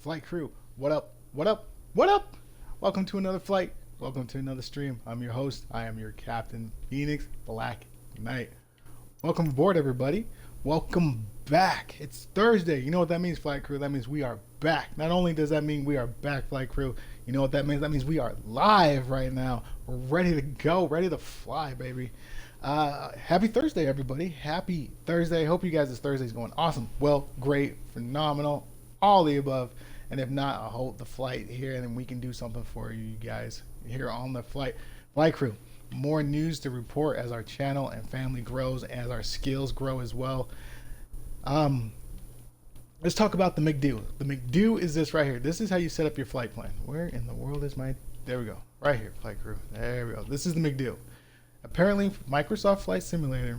Flight crew, what up? What up? What up? Welcome to another flight. Welcome to another stream. I'm your host. I am your captain, Phoenix Black Knight. Welcome aboard, everybody. Welcome back. It's Thursday. You know what that means, flight crew? That means we are back. Not only does that mean we are back, flight crew, you know what that means? That means we are live right now. We're ready to go, ready to fly, baby. Happy Thursday, everybody. Happy Thursday. Hope you guys' Thursday's going awesome. Well, great, phenomenal, all the above. And if not, I'll hold the flight here and then we can do something for you guys here on the flight. Flight crew, more news to report as our channel and family grows, as our skills grow as well. Let's talk about the McDo. The McDo is this right here. This is how you set up your flight plan. Where in the world is my... There we go. Right here, flight crew. There we go. This is the McDo. Apparently, Microsoft Flight Simulator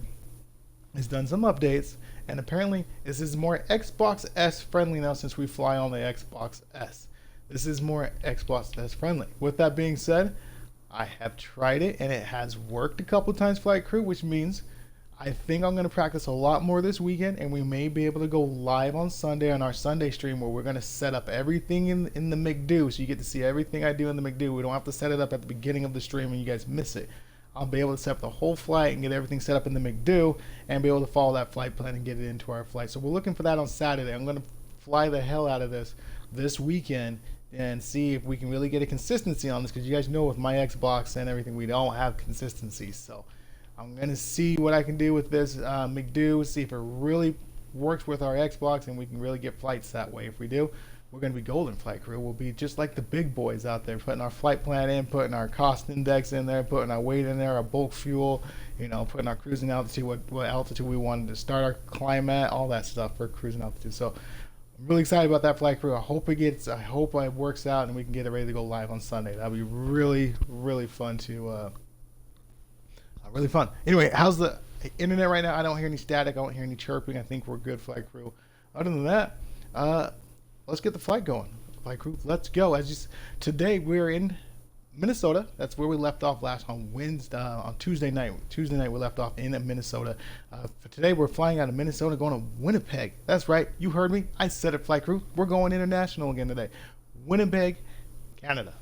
has done some updates, and apparently this is more Xbox S friendly now since we fly on the Xbox S. This is more Xbox S friendly. With that being said, I have tried it and it has worked a couple times, flight crew, which means I think I'm going to practice a lot more this weekend, and we may be able to go live on Sunday on our Sunday stream where we're going to set up everything in the McDo, so you get to see everything I do in the McDo. We don't have to set it up at the beginning of the stream and you guys miss it. I'll be able to set up the whole flight and get everything set up in the McDo and be able to follow that flight plan and get it into our flight. So we're looking for that on Saturday. I'm going to fly the hell out of this weekend and see if we can really get a consistency on this, because you guys know with my Xbox and everything, we don't have consistency. So I'm going to see what I can do with this McDo, see if it really works with our Xbox and we can really get flights that way. If we do, we're going to be golden, flight crew. We'll be just like the big boys out there, putting our flight plan in, putting our cost index in there, putting our weight in there, our bulk fuel, you know, putting our cruising altitude, what altitude we wanted to start our climb at, all that stuff for cruising altitude. So I'm really excited about that, flight crew. I hope it works out and we can get it ready to go live on Sunday. That'll be really, really fun to, really fun. Anyway, how's the internet right now? I don't hear any static. I don't hear any chirping. I think we're good, flight crew. Other than that, let's get the flight going, flight crew. Let's go. Today we're in Minnesota. That's where we left off last on Tuesday night. Tuesday night we left off in Minnesota. For today we're flying out of Minnesota, going to Winnipeg. That's right. You heard me. I said it, flight crew. We're going international again today. Winnipeg, Canada.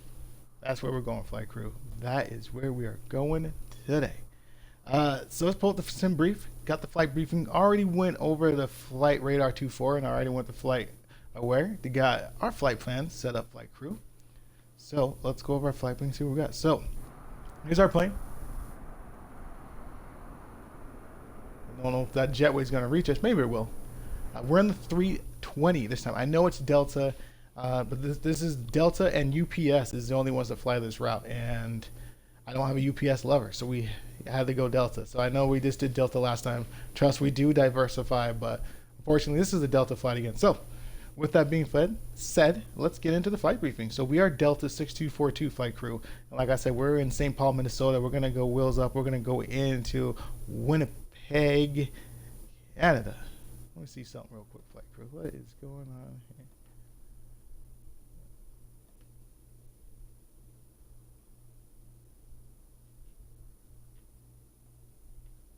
That's where we're going, flight crew. That is where we are going today. So let's pull up the sim brief. Got the flight briefing. Already went over the flight radar 24 and I already went the flight aware. They got our flight plan set up, flight crew. So let's go over our flight plan and see what we got. So here's our plane. I don't know if that jetway is going to reach us. Maybe it will. We're in the 320 this time. I know it's Delta, but this is Delta and UPS is the only ones that fly this route, and I don't have a UPS lover, so we had to go Delta. So I know we just did Delta last time. Trust, we do diversify, but unfortunately this is a Delta flight again. So with that being said, let's get into the flight briefing. So we are Delta 6242, flight crew. And like I said, we're in St. Paul, Minnesota. We're going to go wheels up. We're going to go into Winnipeg, Canada. Let me see something real quick, flight crew. What is going on here?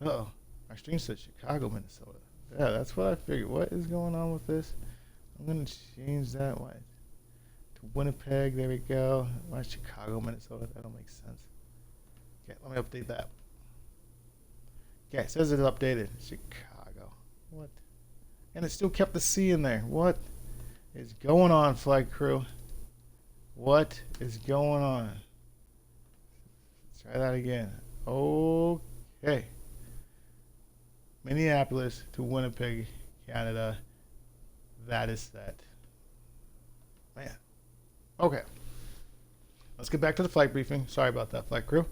Uh-oh. Our stream said Chicago, Minnesota. Yeah, that's what I figured. What is going on with this? I'm going to change that one to Winnipeg. There we go. Why Chicago, Minnesota? That don't make sense. Okay, let me update that. Okay, it says it's updated. Chicago. What? And it still kept the C in there. What is going on, flight crew? What is going on? Let's try that again. Okay. Minneapolis to Winnipeg, Canada. That is set. Man. Okay. Let's get back to the flight briefing. Sorry about that, flight crew.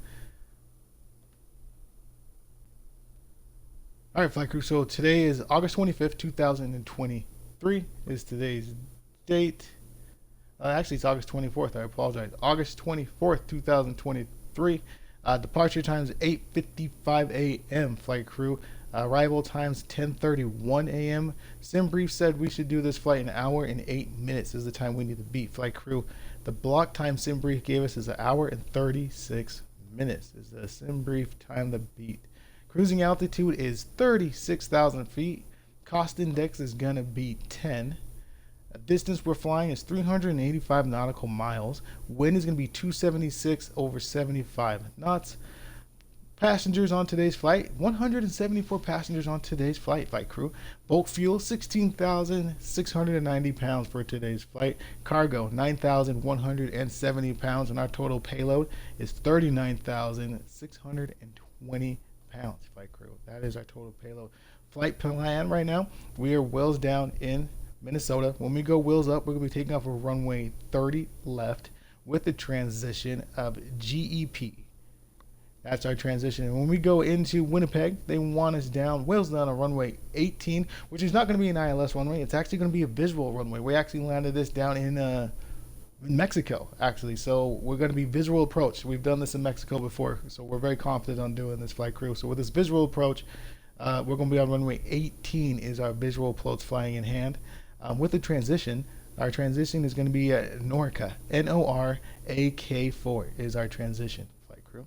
All right, flight crew. So today is August 25th, 2023 is today's date. Actually, it's August 24th. I apologize. August 24th, 2023. Departure time is 8:55 a.m., flight crew. Arrival times 10:31 a.m. Sim brief said we should do this flight in 1 hour and 8 minutes is the time we need to beat, flight crew. The block time sim brief gave us is 1 hour and 36 minutes is the sim brief time to beat. Cruising altitude is 36,000 feet. Cost index is gonna be 10. Distance we're flying is 385 nautical miles. Wind is going to be 276 over 75 knots. Passengers on today's flight, 174 passengers on today's flight crew. Bulk fuel, 16,690 pounds for today's flight. Cargo, 9,170 pounds, and our total payload is 39,620 pounds, flight crew. That is our total payload. Flight plan right now, we are wheels down in Minnesota. When we go wheels up, we're going to be taking off a runway 30 left with the transition of GEP. That's our transition. And when we go into Winnipeg, they want us down, wheels down on runway 18, which is not going to be an ILS runway. It's actually going to be a visual runway. We actually landed this down in Mexico, actually. So we're going to be visual approach. We've done this in Mexico before, so we're very confident on doing this, flight crew. So with this visual approach, we're going to be on runway 18 is our visual approach flying in hand. With the transition, our transition is going to be NORCA, NORAK4 is our transition, flight crew.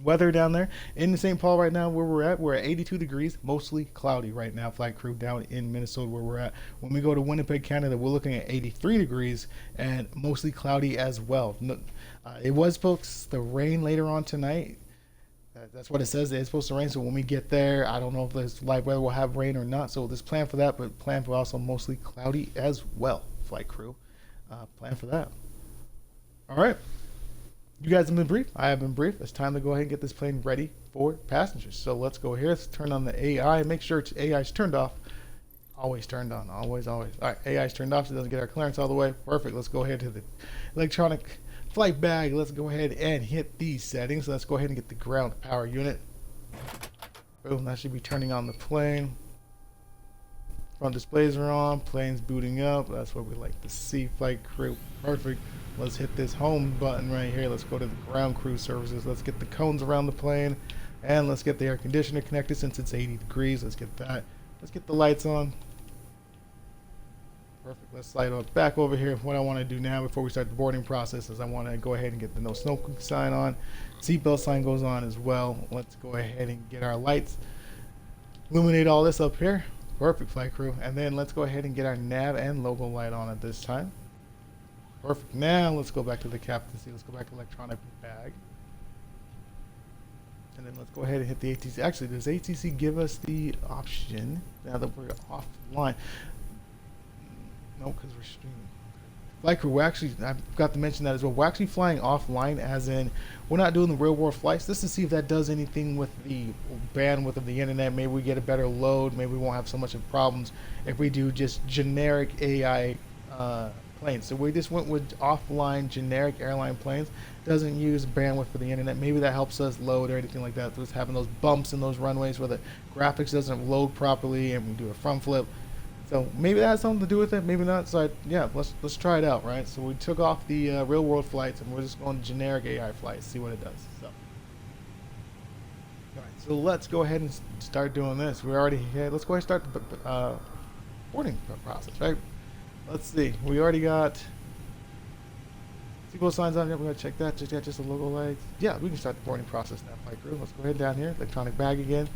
Weather down there in St. Paul right now where we're at 82 degrees, mostly cloudy right now, flight crew, down in Minnesota where we're at. When we go to Winnipeg, Canada, we're looking at 83 degrees and mostly cloudy as well. It was supposed to rain later on tonight. That's what it says. It's supposed to rain, so when we get there, I don't know if this live weather will have rain or not, so just plan for that, but plan for also mostly cloudy as well, flight crew. Plan for that. All right. You guys have been briefed. I have been briefed. It's time to go ahead and get this plane ready for passengers. So let's go here. Let's turn on the AI. Make sure AI is turned off. Always turned on. Always, always. All right, AI is turned off so it doesn't get our clearance all the way. Perfect. Let's go ahead to the electronic flight bag. Let's go ahead and hit these settings. Let's go ahead and get the ground power unit. Boom. That should be turning on the plane. Front displays are on. Plane's booting up. That's what we like to see, flight crew. Perfect. Let's hit this home button right here. Let's go to the ground crew services. Let's get the cones around the plane. And let's get the air conditioner connected since it's 80 degrees. Let's get that. Let's get the lights on. Perfect. Let's slide on back over here. What I want to do now before we start the boarding process is I want to go ahead and get the no smoking sign on. Seatbelt sign goes on as well. Let's go ahead and get our lights. Illuminate all this up here. Perfect, flight crew. And then let's go ahead and get our nav and logo light on at this time. Perfect. Now let's go back to the captaincy. Let's go back to electronic bag. And then let's go ahead and hit the ATC. Actually, does ATC give us the option now that we're offline? No, because we're streaming. Flight crew, I forgot to mention that as well. We're actually flying offline, as in we're not doing the real world flights. Just to see if that does anything with the bandwidth of the internet. Maybe we get a better load. Maybe we won't have so much of problems if we do just generic AI planes. So we just went with offline generic airline planes. Doesn't use bandwidth for the internet. Maybe that helps us load or anything like that. Just having those bumps in those runways where the graphics doesn't load properly and we do a front flip. So maybe that has something to do with it, maybe not. So yeah, let's try it out, right? So we took off the real world flights and we're just going generic AI flights, see what it does. So, all right, so let's go ahead and start doing this. We already here. Let's go ahead and start the boarding process, right? Let's see. We already got seatbelt signs on here. We're gonna check that. Just a logo lights. Yeah, we can start the boarding process now, flight crew. Let's go ahead down here. Electronic bag again.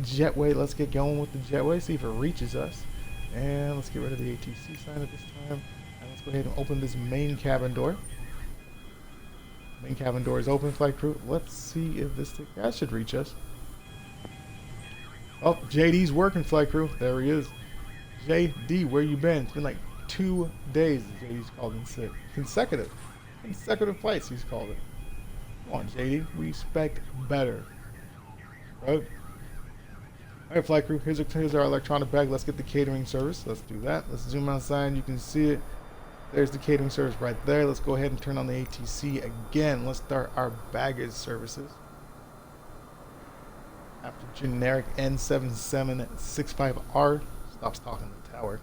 Jetway. Let's get going with the jetway. See if it reaches us. And let's get rid of the ATC sign at this time. And let's go ahead and open this main cabin door. Main cabin door is open, flight crew. Let's see if this thing, that should reach us. Oh, JD's working, flight crew. There he is. JD, where you been? It's been like 2 days JD's called in sick. Consecutive flights he's called it. Come on, JD. We expect better. Right? Alright, flight crew, here's our electronic bag. Let's get the catering service. Let's do that. Let's zoom outside. You can see it. There's the catering service right there. Let's go ahead and turn on the ATC again. Let's start our baggage services. After generic N7765R stops talking to the tower.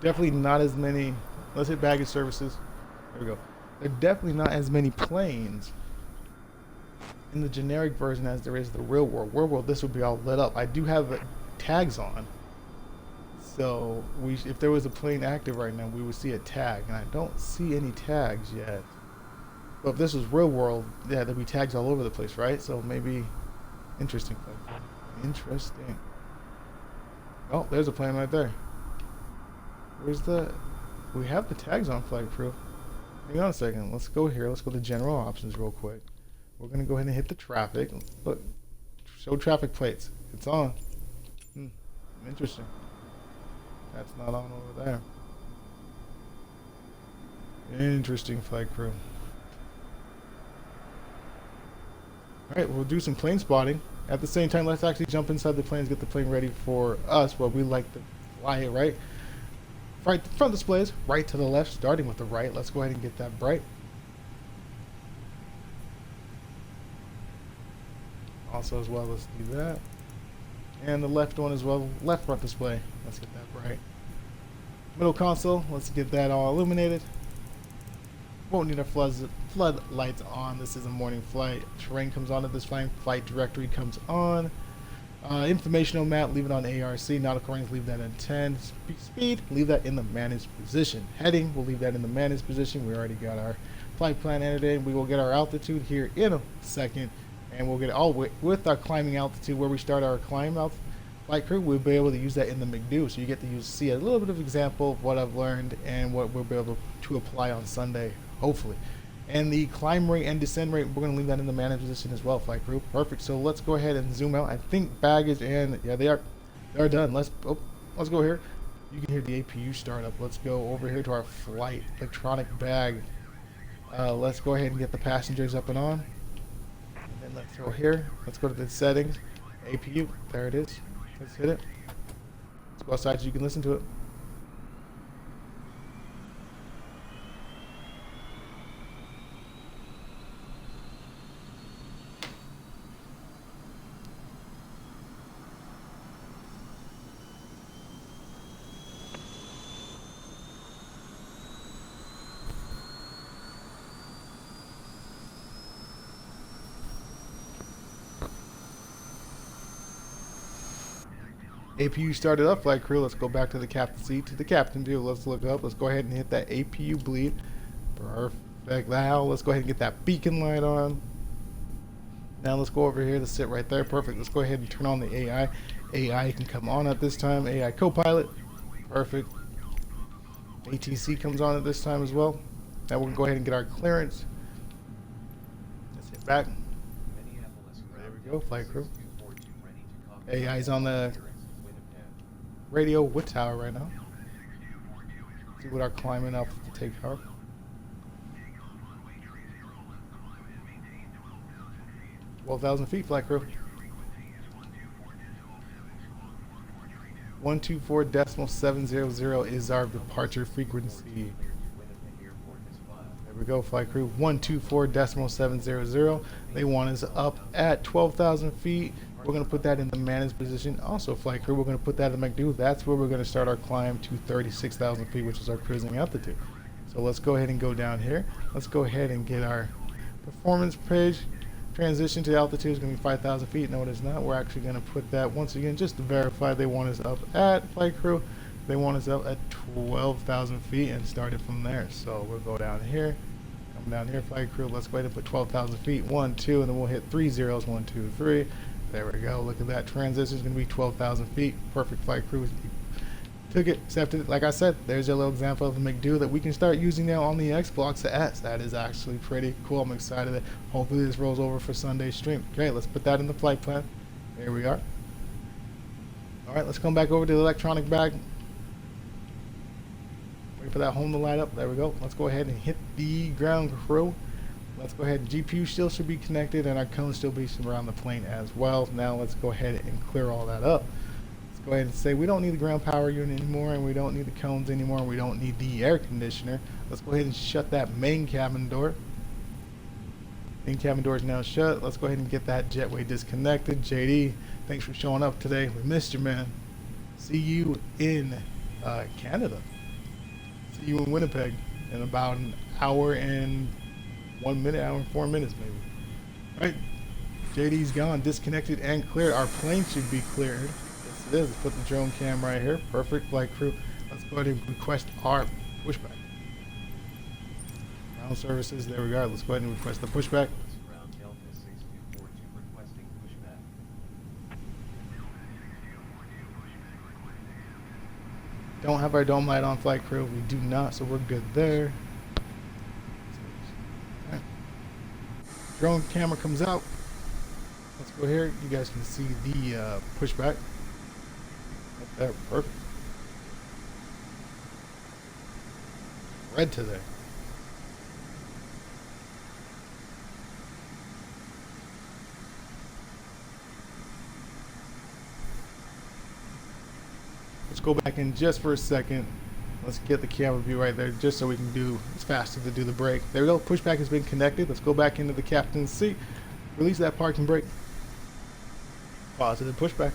Definitely not as many. Let's hit baggage services. There we go. There are definitely not as many planes in the generic version as there is the real world. Real world, this would be all lit up. I do have tags on. Let's So if there was a plane active right now, we would see a tag, and I don't see any tags yet. But if this was real world, yeah, there'd be tags all over the place, right? So maybe interesting. Interesting. Oh, there's a plane right there. Where's the? We have the tags on flight crew. Hang on a second. Let's go here. Let's go to general options real quick. We're gonna go ahead and hit the traffic. Look, show traffic plates. It's on. Interesting. That's not on over there. Interesting, flight crew. Alright, we'll do some plane spotting. At the same time, let's actually jump inside the planes, get the plane ready for us, where we like to fly it, right? Right, front displays, right to the left, starting with the right. Let's go ahead and get that bright. Also as well, let's do that. And the left one as well, left front display. Let's get that bright. Middle console, let's get that all illuminated. Won't need our floodlights on. This is a morning flight. Terrain comes on at this time. Flight directory comes on. Informational map, leave it on ARC. Nautical range, leave that at 10. Speed, leave that in the managed position. Heading, we'll leave that in the managed position. We already got our flight plan entered in. We will get our altitude here in a second. And we'll get it all with our climbing altitude where we start our climb out. Flight crew, we'll be able to use that in the McDo. So you get to see a little bit of example of what I've learned and what we'll be able to apply on Sunday, hopefully. And the climb rate and descend rate, we're going to leave that in the managed position as well, flight crew. Perfect. So let's go ahead and zoom out. I think baggage and yeah, they're done. Let's go here. You can hear the APU start up. Let's go over here to our flight electronic bag. Let's go ahead and get the passengers up and on. And then let's go here. Let's go to the settings. APU. There it is. Let's hit it. Let's go outside so you can listen to it. APU started up, flight crew. Let's go back to the captain seat, to the captain view. Let's look up. Let's go ahead and hit that APU bleed. Perfect. Now let's go ahead and get that beacon light on. Now let's go over here to sit right there. Perfect. Let's go ahead and turn on the AI. AI can come on at this time. AI co-pilot. Perfect. ATC comes on at this time as well. Now we're going to go ahead and get our clearance. Let's hit back. There we go, flight crew. AI is on the radio with tower right now. See what our climbing up to take off. Well, 1,000 feet, flight crew. 124.700 is our departure frequency. There we go, flight crew. 124.700. They want us up at 12,000 feet. We're going to put that in the managed position. Also, flight crew, we're going to put that in McDo. That's where we're going to start our climb to 36,000 feet, which is our cruising altitude. So let's go ahead and go down here. Let's go ahead and get our performance page. Transition to altitude is going to be 5,000 feet. No, it is not. We're actually going to put that once again just to verify. They want us up at, flight crew, they want us up at 12,000 feet and start it from there. So we'll go down here. Come down here, flight crew. Let's go ahead and put 12,000 feet. 1, 2, and then we'll hit 3 zeros. 1, 2, 3. There we go. Look at that. Transition is going to be 12,000 feet. Perfect, flight crew. Took it, accepted it. Like I said, there's a little example of a McDo that we can start using now on the X Blocks S. That is actually pretty cool. I'm excited that hopefully this rolls over for Sunday's stream. Okay, let's put that in the flight plan. There we are. All right, let's come back over to the electronic bag. Wait for that home to light up. There we go. Let's go ahead and hit the ground crew. Let's go ahead and GPU still should be connected and our cones still be around the plane as well. Now let's go ahead and clear all that up. Let's go ahead and say we don't need the ground power unit anymore and we don't need the cones anymore and we don't need the air conditioner. Let's go ahead and shut that main cabin door. Main cabin door is now shut. Let's go ahead and get that jetway disconnected. JD, thanks for showing up today. We missed you, man. See you in Canada. See you in Winnipeg in about an hour and 1 minute, hour and 4 minutes maybe. All right, JD's gone, disconnected and cleared. Our plane should be cleared. Let's see. is. Let's put the drone cam right here. Perfect, flight crew. Let's go ahead and request our pushback. Ground services, there we go. Let's go ahead and request the pushback. Ground Delta 6242 requesting pushback. Don't have our dome light on, flight crew. We do not, so we're good there. Okay. Drone camera comes out. Let's go here. You guys can see the pushback. Right there, perfect. Red today. Let's go back in just for a second. Let's get the camera view right there just so we can do, it's faster to do the brake. There we go, pushback has been connected. Let's go back into the captain's seat. Release that parking brake. Positive pushback.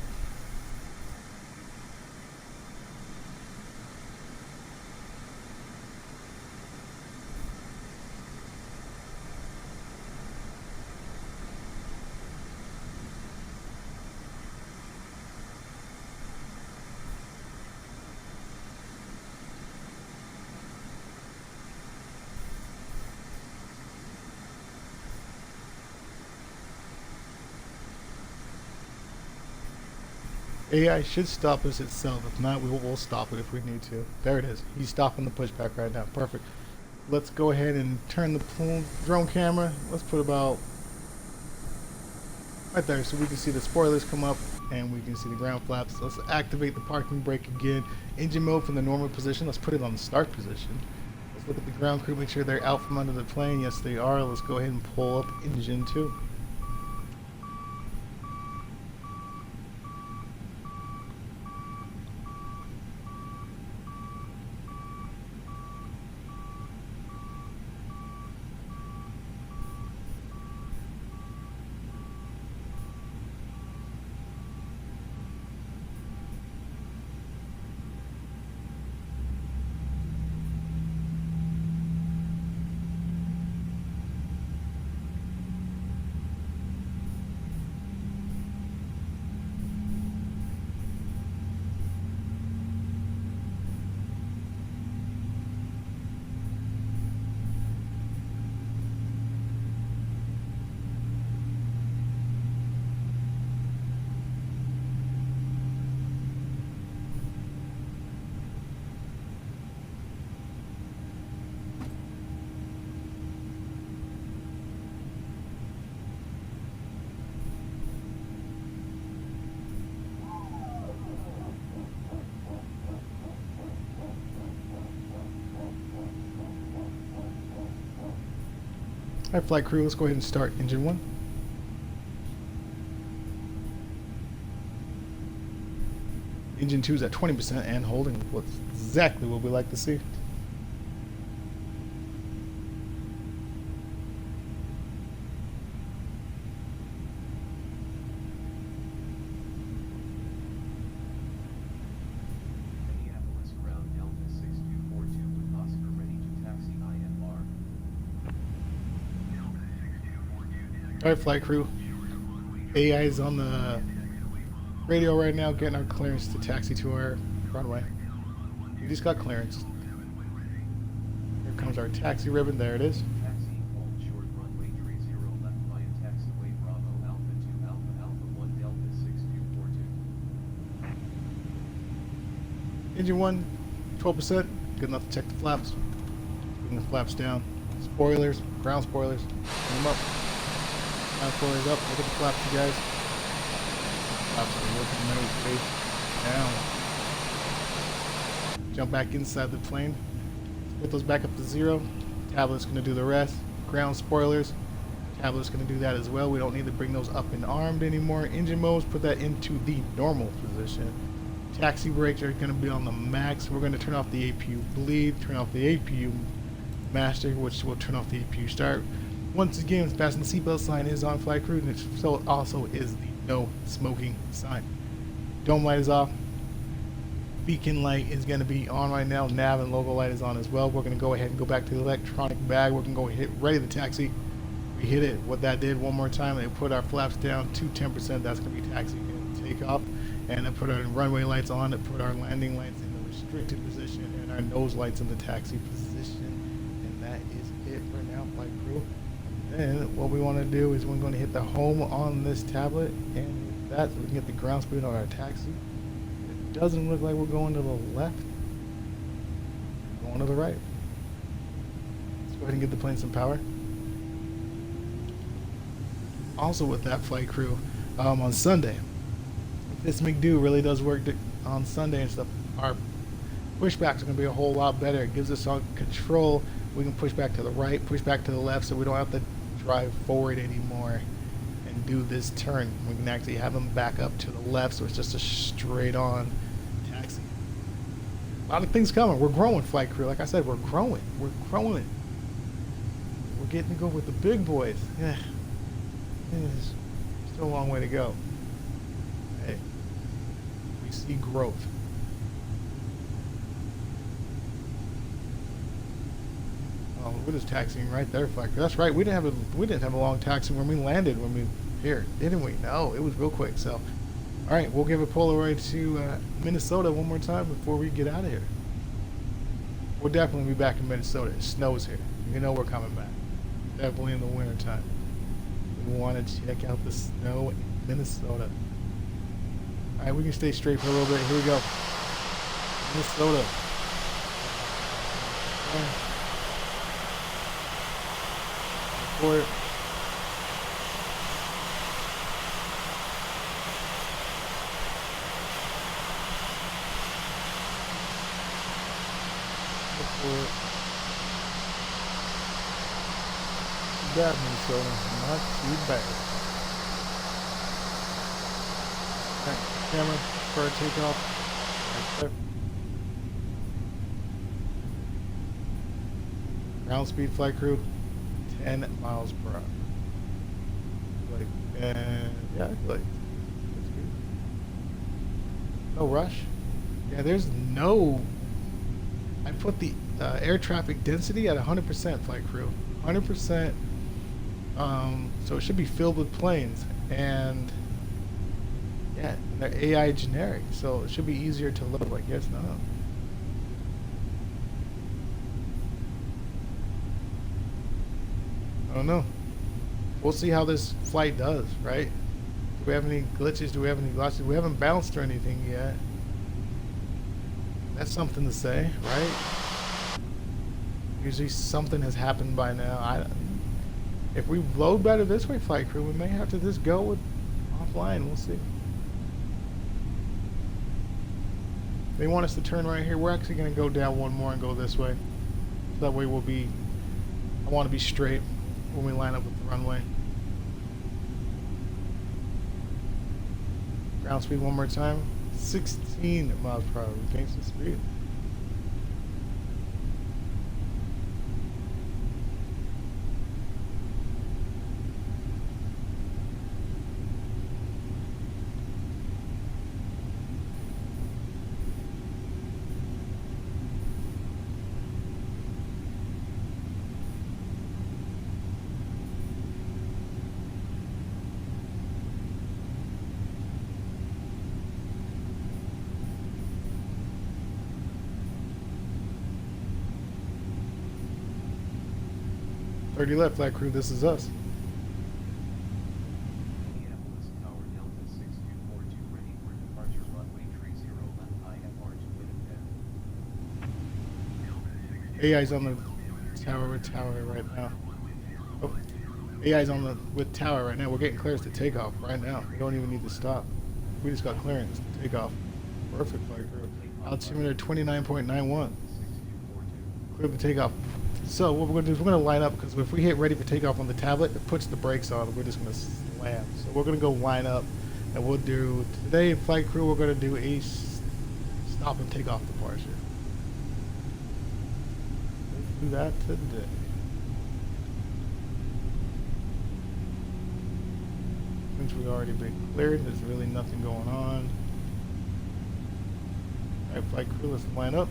AI should stop us itself. If not, we'll stop it if we need to. There it is. He's stopping the pushback right now. Perfect. Let's go ahead and turn the drone camera. Let's put about right there so we can see the spoilers come up and we can see the ground flaps. Let's activate the parking brake again. Engine mode from the normal position. Let's put it on the start position. Let's look at the ground crew, make sure they're out from under the plane. Yes, they are. Let's go ahead and pull up engine 2. Alright, flight crew, let's go ahead and start engine 1. Engine 2 is at 20% and holding. What's exactly what we like to see. Minneapolis ground Delta 6242 with Oscar ready to taxi INR. Alright, flight crew. AI is on the radio right now, getting our clearance to taxi to our runway. We just got clearance. Here comes our taxi ribbon. There it is. Taxi, hold short runway 30 left via taxiway Bravo Alpha 2 Alpha Alpha 1 Delta 6242. Engine 1, 12%. Good enough to check the flaps. Bring the flaps down. Spoilers, ground spoilers. Bring them up. Ground spoilers up. Look at the flaps, you guys. Flaps are working nose face down. Jump back inside the plane. Put those back up to 0. Tablet's going to do the rest. Ground spoilers. Tablet's going to do that as well. We don't need to bring those up and armed anymore. Engine modes, put that into the normal position. Taxi brakes are going to be on the max. We're going to turn off the APU bleed, turn off the APU master, which will turn off the APU start. Once again, fasten the seatbelt sign is on, flight crew, and so also is the no smoking sign. Dome light is off. Beacon light is going to be on right now. Nav and logo light is on as well. We're going to go ahead and go back to the electronic bag. We're going to go hit ready to taxi. We hit it. What that did one more time, they put our flaps down to 10%. That's going to be taxi and take off. and then put our runway lights on, to put our landing lights in the restricted position, and our nose lights in the taxi position. And that is it for now, flight crew. And what we want to do is we're going to hit the home on this tablet, and with that, so we can get the ground speed on our taxi. It doesn't look like we're going to the left. We're going to the right. Let's go ahead and give the plane some power. Also with that, flight crew, on Sunday, if this McDo really does work on Sunday and stuff, our pushbacks are going to be a whole lot better. It gives us all control. We can push back to the right, push back to the left, so we don't have to drive forward anymore and do this turn. We can actually have them back up to the left, so it's just a straight on taxi. A lot of things coming. We're growing, flight crew. Like I said, we're growing. We're growing. We're getting to go with the big boys. Yeah. There's still a long way to go. Hey, we see growth. Oh, we're just taxiing right there, flight crew. That's right. We didn't have a long taxi when we landed. When we here, didn't we? No, it was real quick. So, all right, we'll give a Polaroid to Minnesota one more time before we get out of here. We'll definitely be back in Minnesota. It snows here. You know we're coming back. Definitely in the winter time. We want to check out the snow in Minnesota. All right, we can stay straight for a little bit. Here we go. Minnesota. Report. Report. Bad, Minnesota. Not too bad. Right, camera for a takeoff. Right there. Ground speed, flight crew, 10 miles per hour. Like, yeah, like, that's good. No rush. Yeah, there's no. I put the air traffic density at 100%, flight crew. 100%. So it should be filled with planes, and yeah, they're AI generic, so it should be easier to load. I guess not. I don't know. We'll see how this flight does, right? Do we have any glitches? Do we have any glitches? We haven't bounced or anything yet. That's something to say, right? Usually something has happened by now. If we load better this way, flight crew, we may have to just go with offline. We'll see. They want us to turn right here. We're actually going to go down one more and go this way. So that way we'll be, I want to be straight when we line up with the runway. Ground speed one more time. 16 miles per hour. We gained some speed. Thirty left, flight crew. This is us. Minneapolis Tower Delta 6242 ready for departure runway 30 left IFR to Winnipeg. AI's on the tower with tower right now. Oh, AI's on the with tower right now. We're getting clearance to take off right now. We don't even need to stop. We just got clearance to take off. Perfect, flight crew. Altimeter 29.91. Clear the takeoff. So what we're going to do is we're going to line up, because if we hit ready for takeoff on the tablet, it puts the brakes on and we're just going to slam. So we're going to go line up, and we'll do, today in flight crew, we're going to do a stop and take off departure. Let's do that today. Since we've already been cleared, there's really nothing going on. Alright, flight crew, let's line up.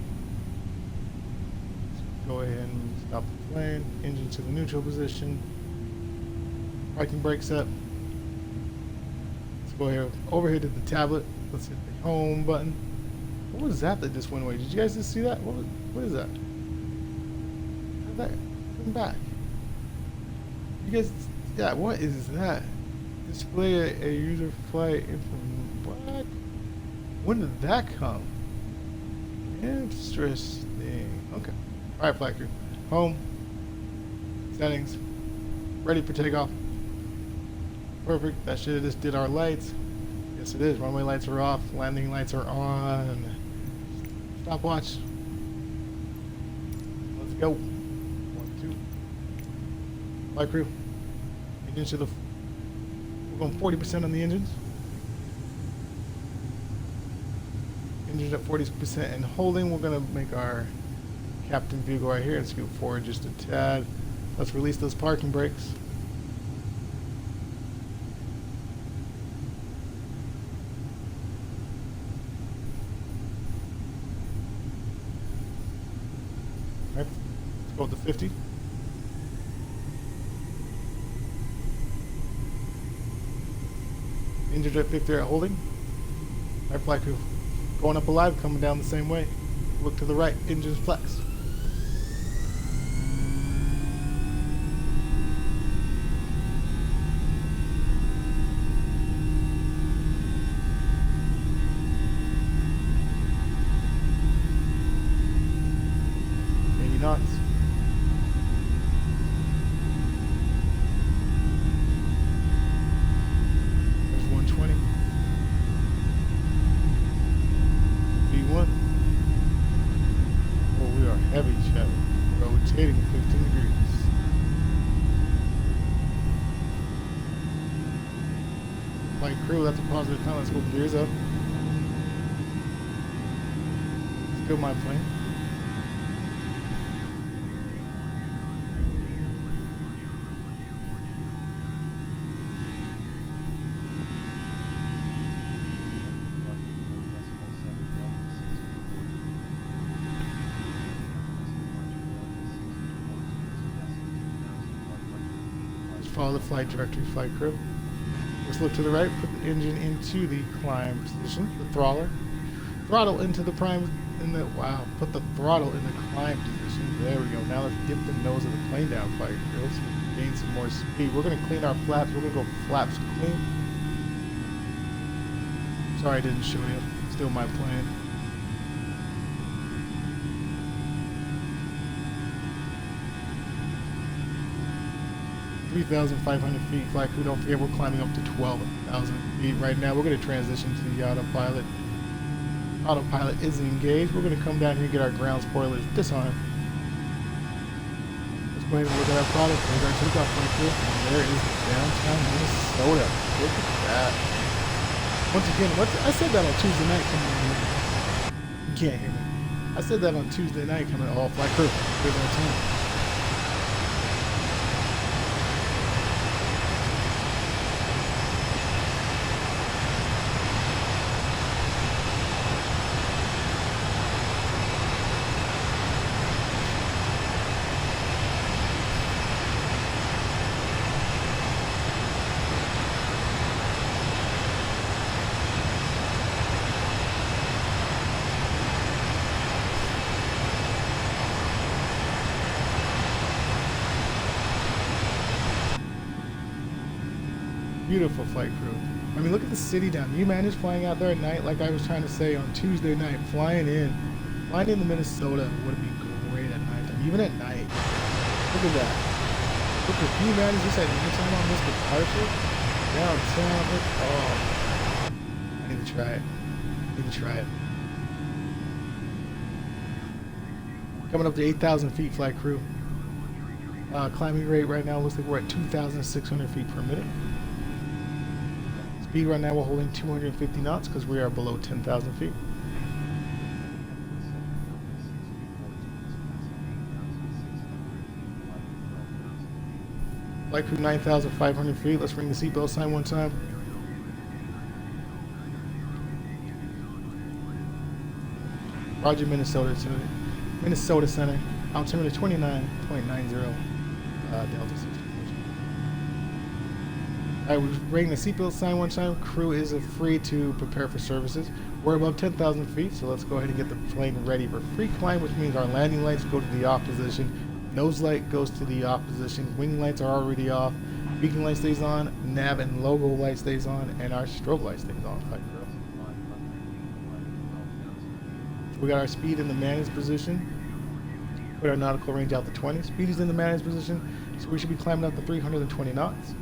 Go ahead and stop the plane, engine to the neutral position, parking brake set. Let's go here, over here to the tablet. Let's hit the home button. What was that just went away? Did you guys just see that? What is that? How'd that come back? You guys, yeah, what is that? Display a user flight information. What? When did that come? Interesting. Okay. Alright, flight crew. Home. Settings. Ready for takeoff. Perfect. That should have just did our lights. Yes, it is. Runway lights are off. Landing lights are on. Stopwatch. Let's go. 1, 2. Flight crew. Engines to the. We're going 40% on the engines. Engines at 40% and holding. We're going to make our captain view go right here and scoot forward just a tad. Let's release those parking brakes. All right, let's go up to 50. Engines at 50 are holding. All right, flight crew. Going up alive, coming down the same way. Look to the right, engines flex. Knots. There's 120. V1. Oh, we are heavy, Chevy. Rotating 15 degrees. Flight crew, that's a positive time. Let's go gears up. Still my plane. Follow the flight directory, flight crew. Let's look to the right, put the engine into the climb position, the throttle into the prime, put the throttle in the climb position. There we go. Now let's dip the nose of the plane down, flight crew, so we can gain some more speed. We're going to clean our flaps. We're going to go flaps clean. Sorry I didn't show you. Still my plane. (3,500 feet, flight crew. Don't forget we're climbing up to 12,000 feet right now. We're going to transition to the autopilot. Autopilot is engaged. We're going to come down here and get our ground spoilers disarmed. Let's go ahead and look at our product. There's our takeoff flight crew. And there is downtown Minnesota. Look at that. Once again, I said that on Tuesday night coming in here. You can't hear me. I said that on Tuesday night coming all flight crew. Here's our team. Beautiful flight crew. I mean, look at the city down. You manage flying out there at night, like I was trying to say on Tuesday night, flying into Minnesota would be great at night. Even at night. Look at that. Look at you manage this at nighttime on this departure downtown. Oh, I need to try it. I need to try it. Coming up to 8,000 feet, flight crew. Climbing rate right now looks like we're at 2,600 feet per minute. Speed right now we're holding 250 knots because we are below 10,000 feet. Flight crew 9,500 feet. Let's ring the seatbelt sign one time. Roger, Minnesota Center. Altimeter 29.90. Delta 60. Alright, we're rating the seatbelt sign one time. Crew is free to prepare for services. We're above 10,000 feet, so let's go ahead and get the plane ready for free climb, which means our landing lights go to the off position. Nose light goes to the off position. Wing lights are already off. Beacon light stays on. Nav and logo light stays on. And our strobe light stays on. We got our speed in the managed position. Put our nautical range out to 20. Speed is in the managed position, so we should be climbing up to 320 knots.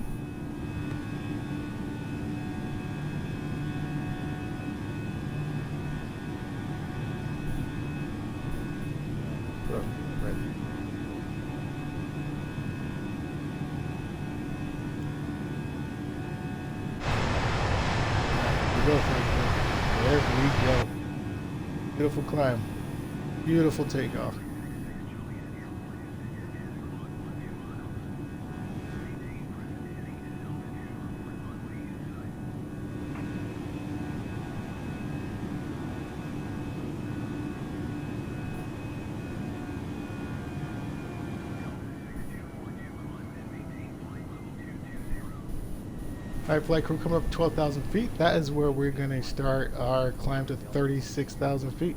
There we go. Beautiful climb. Beautiful takeoff. Alright, flight crew, coming up 12,000 feet. That is where we're going to start our climb to 36,000 feet.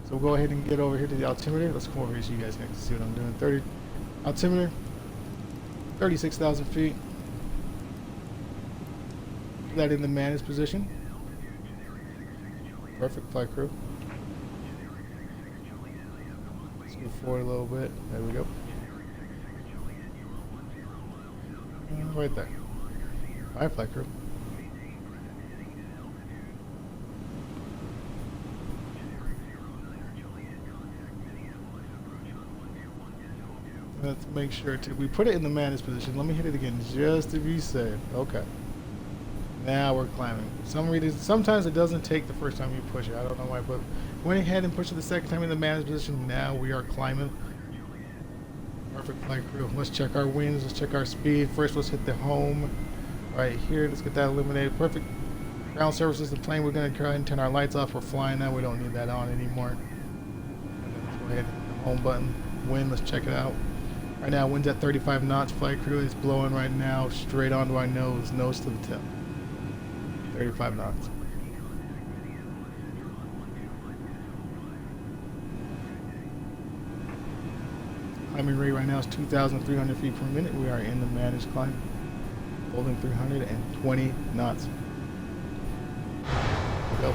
So we'll go ahead and get over here to the altimeter. Let's come over here so you guys can see what I'm doing. Altimeter, 36,000 feet. Put that in the managed position. Perfect, flight crew. Let's move forward a little bit. There we go. Right there. Alright, flight crew. Let's make sure we put it in the managed position. Let me hit it again just to be safe. Okay. Now we're climbing. For some reason, sometimes it doesn't take the first time you push it. I don't know why, but went ahead and pushed it the second time in the managed position. Now we are climbing. Perfect, flight crew. Let's check our winds. Let's check our speed. First, let's hit the home. Right here, let's get that eliminated. Perfect. Ground services, the plane. We're going to try and turn our lights off. We're flying now. We don't need that on anymore. Let's go ahead and hit the home button. Wind, let's check it out. Right now, wind's at 35 knots. Flight crew is blowing right now straight onto our nose to the tip. 35 knots. Climbing rate right now is 2,300 feet per minute. We are in the managed climb. Holding 320 knots. Go.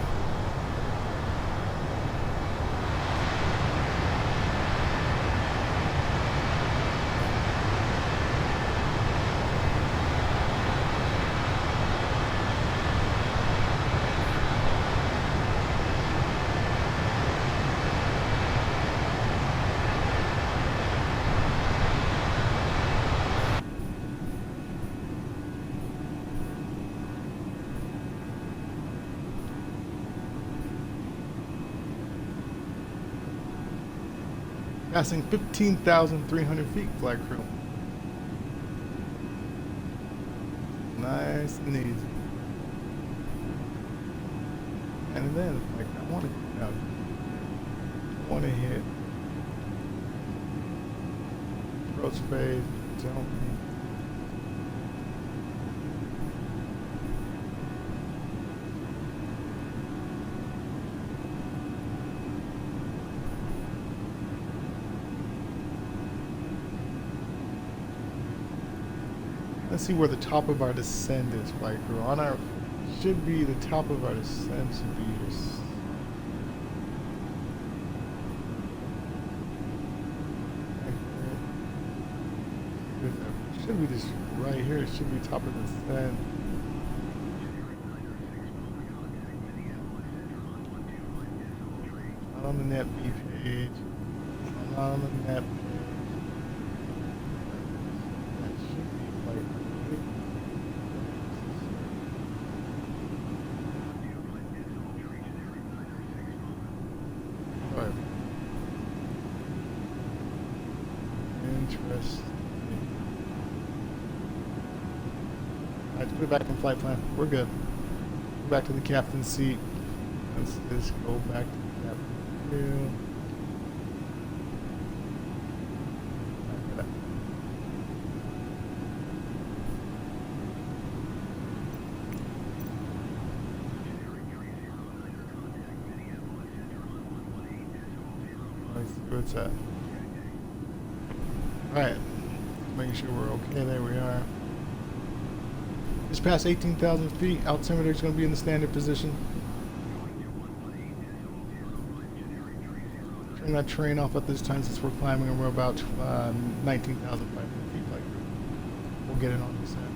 Passing 15,300 feet, flight crew. Nice and easy. And then, like, I want to hit approach phase, jump. Let's see where the top of our descent is, flight crew. On our, should be the top of our descent should be just should be this right here. It should be top of the descent. Not on the net B page. Not on the net. Interesting. Alright, let's put it back in flight plan. We're good. Back to the captain's seat. Let's just go back to the captain's view. where it's at. Alright, making sure we're okay. There we are. Just past 18,000 feet. Altimeter is going to be in the standard position. Turn that train off at this time since we're climbing and we're about 19,500 feet. Like, we'll get it on this end.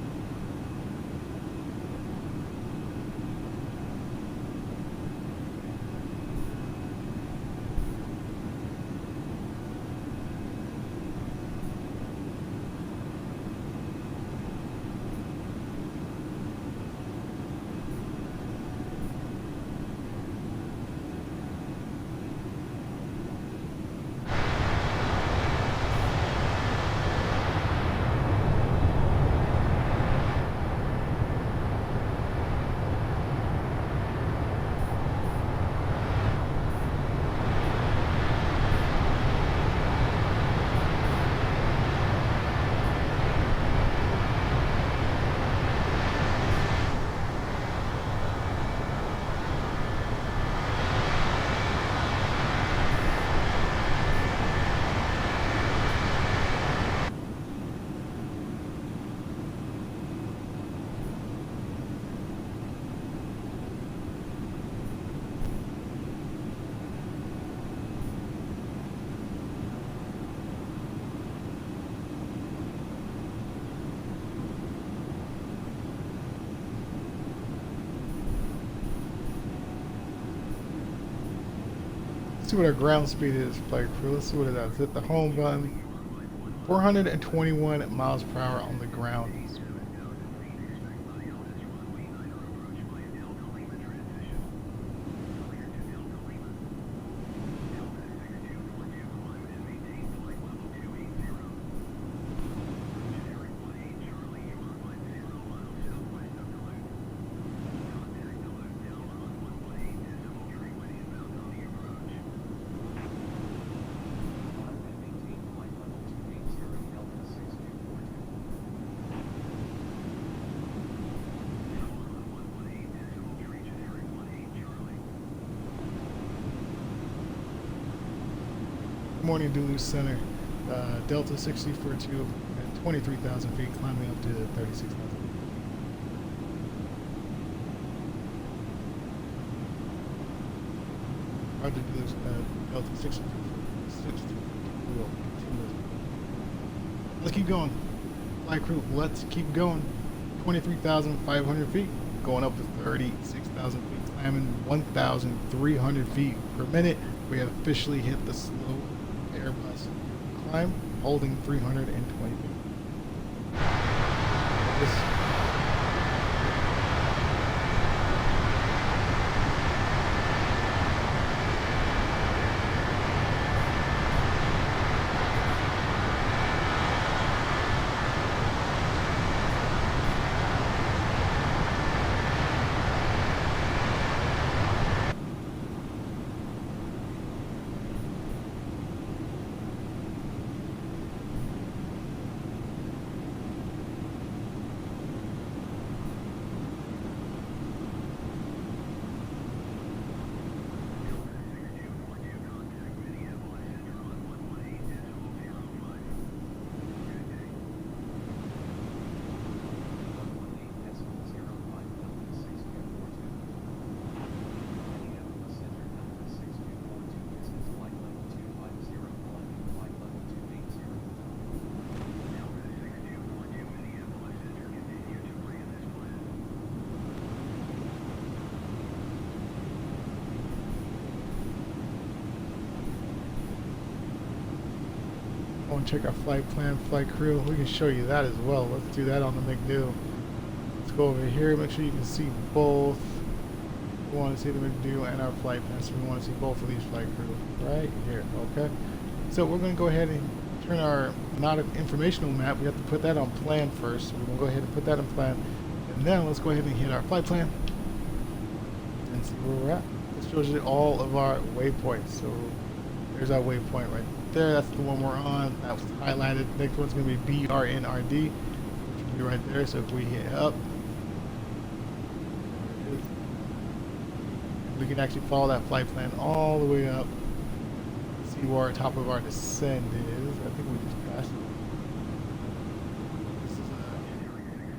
Let's see what our ground speed is, flight crew. Let's see what it is. Hit the home button. 421 miles per hour on the ground. Morning Duluth Center, Delta 60 for 2 at 23,000 feet, climbing up to 36,000 feet. Roger Duluth, Delta 60 for 60. We'll continue. Let's keep going. Flight crew, let's keep going. 23,500 feet, going up to 36,000 feet, climbing 1,300 feet per minute. We have officially hit the slow Airbus climb, holding 320 feet. I want to check our flight plan, flight crew. We can show you that as well. Let's do that on the McDo. Let's go over here. Make sure you can see both. We want to see the McDo and our flight plan, so we want to see both of these flight crew right here. Okay. So we're going to go ahead and turn our not informational map. We have to put that on plan first. So we're going to go ahead and put that on plan, and then let's go ahead and hit our flight plan and see where we're at. This shows you all of our waypoints. So there's our waypoint right there. That's the one we're on. That was highlighted. Next one's going to be BRNRD, which will be right there. So if we hit up, we can actually follow that flight plan all the way up. See see where our top of our descent is. I think we just passed it. This is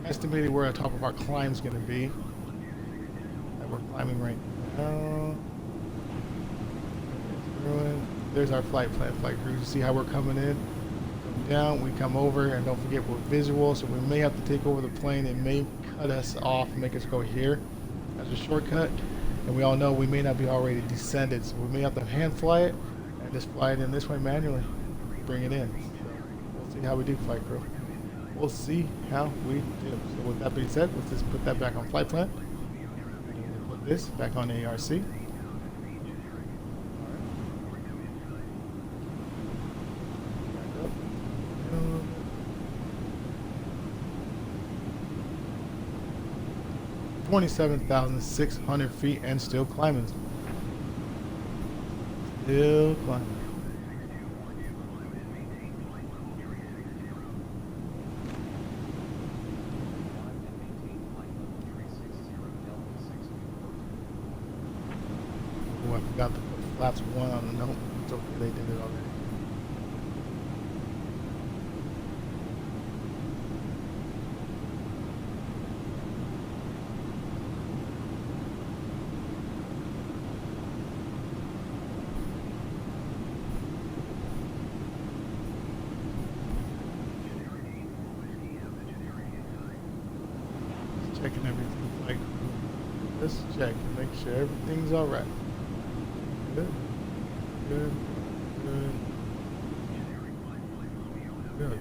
estimated where our top of our climb is going to be. That we're climbing right now. There's our flight plan, flight crew. You see how we're coming in? Come down, we come over, and don't forget we're visual, so we may have to take over the plane. It may cut us off, make us go here as a shortcut. And we all know we may not be already descended, so we may have to hand fly it and just fly it in this way manually. Bring it in. So we'll see how we do, flight crew. We'll see how we do. So with that being said, let's just put that back on flight plan. And we'll put this back on ARC. 27,600 feet and still climbing. Still climbing. Oh, I forgot to put flaps 1 on the note. It's okay, they did it already. Checking everything, like, let's check and make sure everything's all right. Good, good, good, good, good.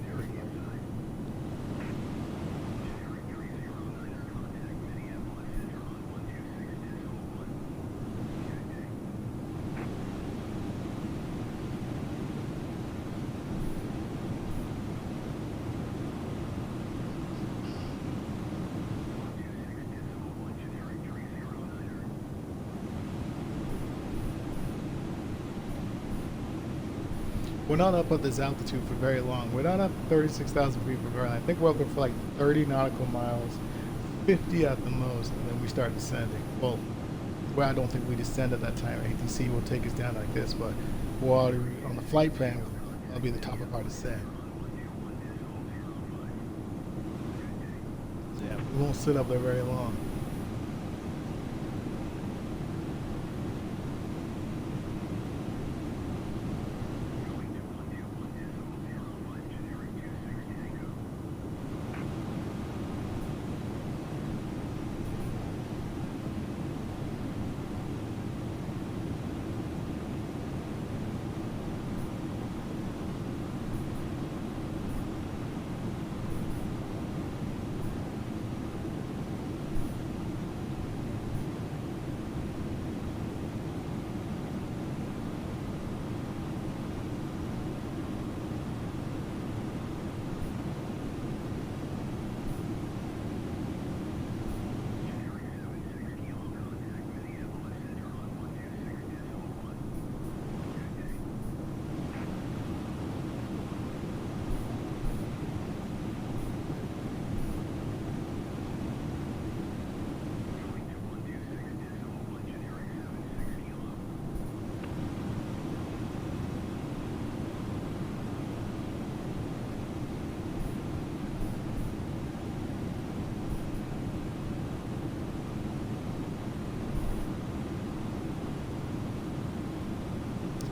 We're not up at this altitude for very long. We're not up 36,000 feet for very long. I think we're up there for like 30 nautical miles, 50 at the most, and then we start descending. Well, I don't think we descend at that time. ATC will take us down like this, but on the flight plan, that'll be the top of our descent. So yeah, we won't sit up there very long.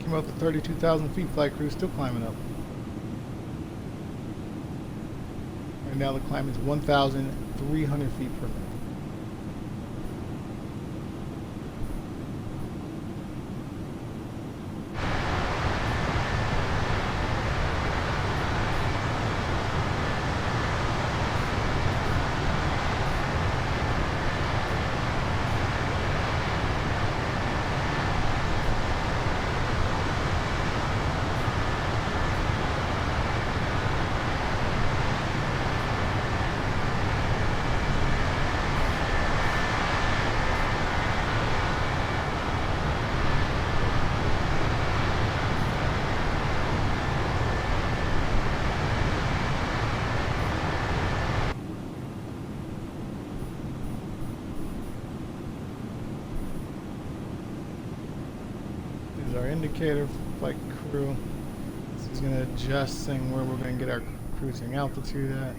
Came up to 32,000 feet, flight crew still climbing up. Right now the climb is 1,300 feet per minute. Our indicator, flight crew. This is going to adjust saying where we're going to get our cruising altitude at.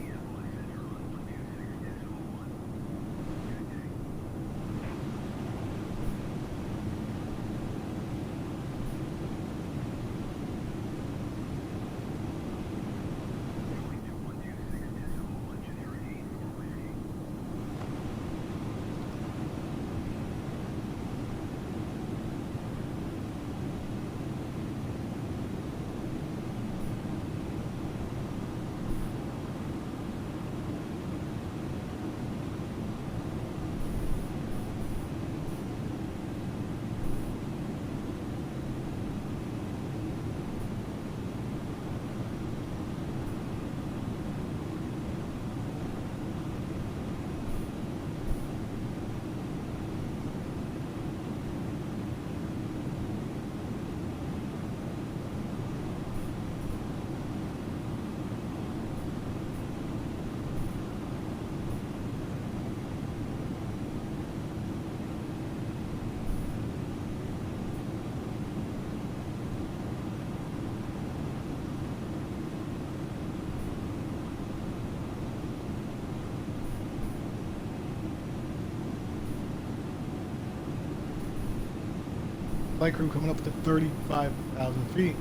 Flight crew coming up to 35,000 feet.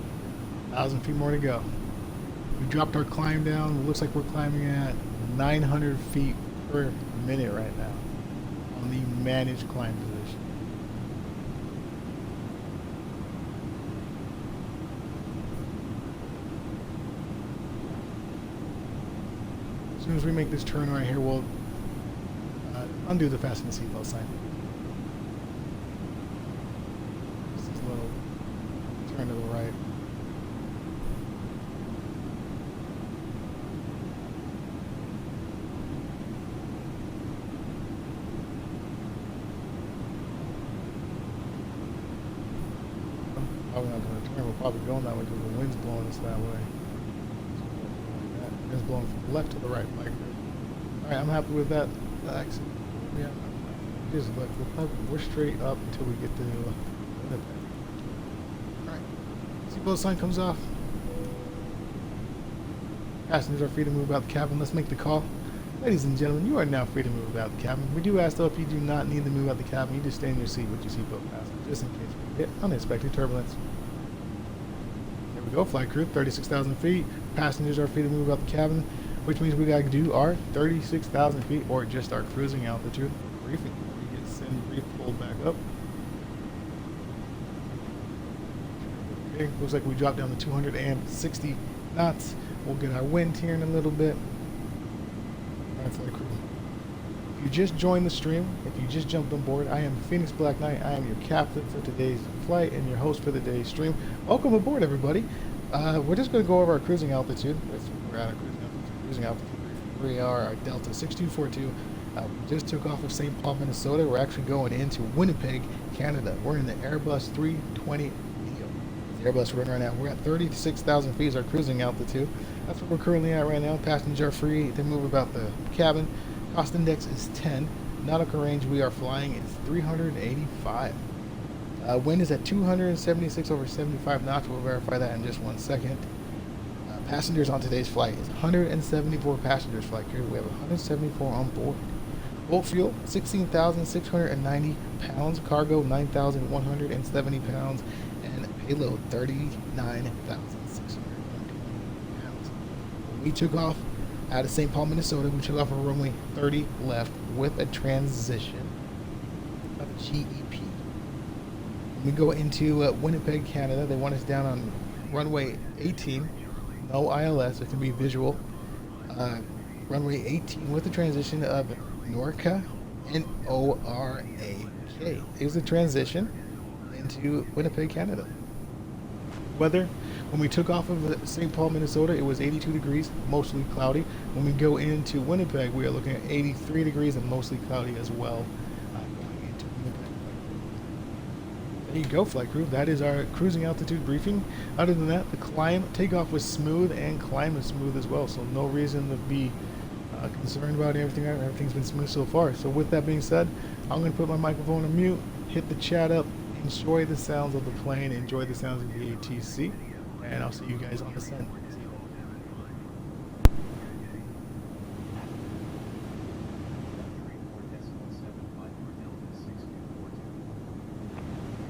1,000 feet more to go. We dropped our climb down. It looks like we're climbing at 900 feet per minute right now on the managed climb position. As soon as we make this turn right here, we'll undo the fasten the seatbelt sign. Turn to the right. Probably not going to turn. We're probably going that way because the wind's blowing us that way. It's blowing from the left to the right. Like, all right, I'm happy with that. Actually, yeah, just look. We're straight up until we get to Winnipeg. Seatbelt sign comes off. Passengers are free to move about the cabin. Let's make the call. Ladies and gentlemen, you are now free to move about the cabin. We do ask though, if you do not need to move out the cabin, you just stay in your seat with your seatbelt fastened, just in case we get unexpected turbulence. There we go, flight crew, 36,000 feet. Passengers are free to move about the cabin, which means we got to do our 36,000 feet or just our cruising altitude briefing. We get send brief pulled back up. Okay, looks like we dropped down to 260 knots. We'll get our wind here in a little bit. Alright, flight crew. If you just joined the stream, if you just jumped on board, I am Phoenix Black Knight. I am your captain for today's flight and your host for today's stream. Welcome aboard, everybody. We're just going to go over our cruising altitude. We're at our cruising altitude. We are our Delta 6242. We just took off of St. Paul, Minnesota. We're actually going into Winnipeg, Canada. We're in the Airbus 320. Airbus running right now. We're at 36,000 feet is our cruising altitude. That's what we're currently at right now. Passengers are free to move about the cabin. Cost index is 10. Nautical range we are flying is 385. Wind is at 276 over 75 knots. We'll verify that in just 1 second. Passengers on today's flight is 174 passengers flight crew. We have 174 on board. Boat fuel 16,690 pounds. Cargo 9,170 pounds. Payload 39,620 pounds. We took off out of St. Paul, Minnesota. We took off on runway 30 left with a transition of GEP. When we go into Winnipeg, Canada, they want us down on runway 18. No ILS, it can be visual. Runway 18 with a transition of Norca and ORAK. Here's the transition into Winnipeg, Canada. Weather, when we took off of St. Paul, Minnesota, it was 82 degrees, mostly cloudy. When we go into Winnipeg, we are looking at 83 degrees and mostly cloudy as well. Going into Winnipeg. There you go, flight crew. That is our cruising altitude briefing. Other than that, the takeoff was smooth and climb was smooth as well. So no reason to be concerned about everything. Everything's been smooth so far. So with that being said, I'm going to put my microphone on mute, hit the chat up. Enjoy the sounds of the plane. Enjoy the sounds of the ATC. and I'll see you guys on descent.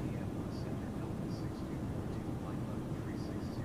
Minneapolis Center Delta 6242, flight level 360.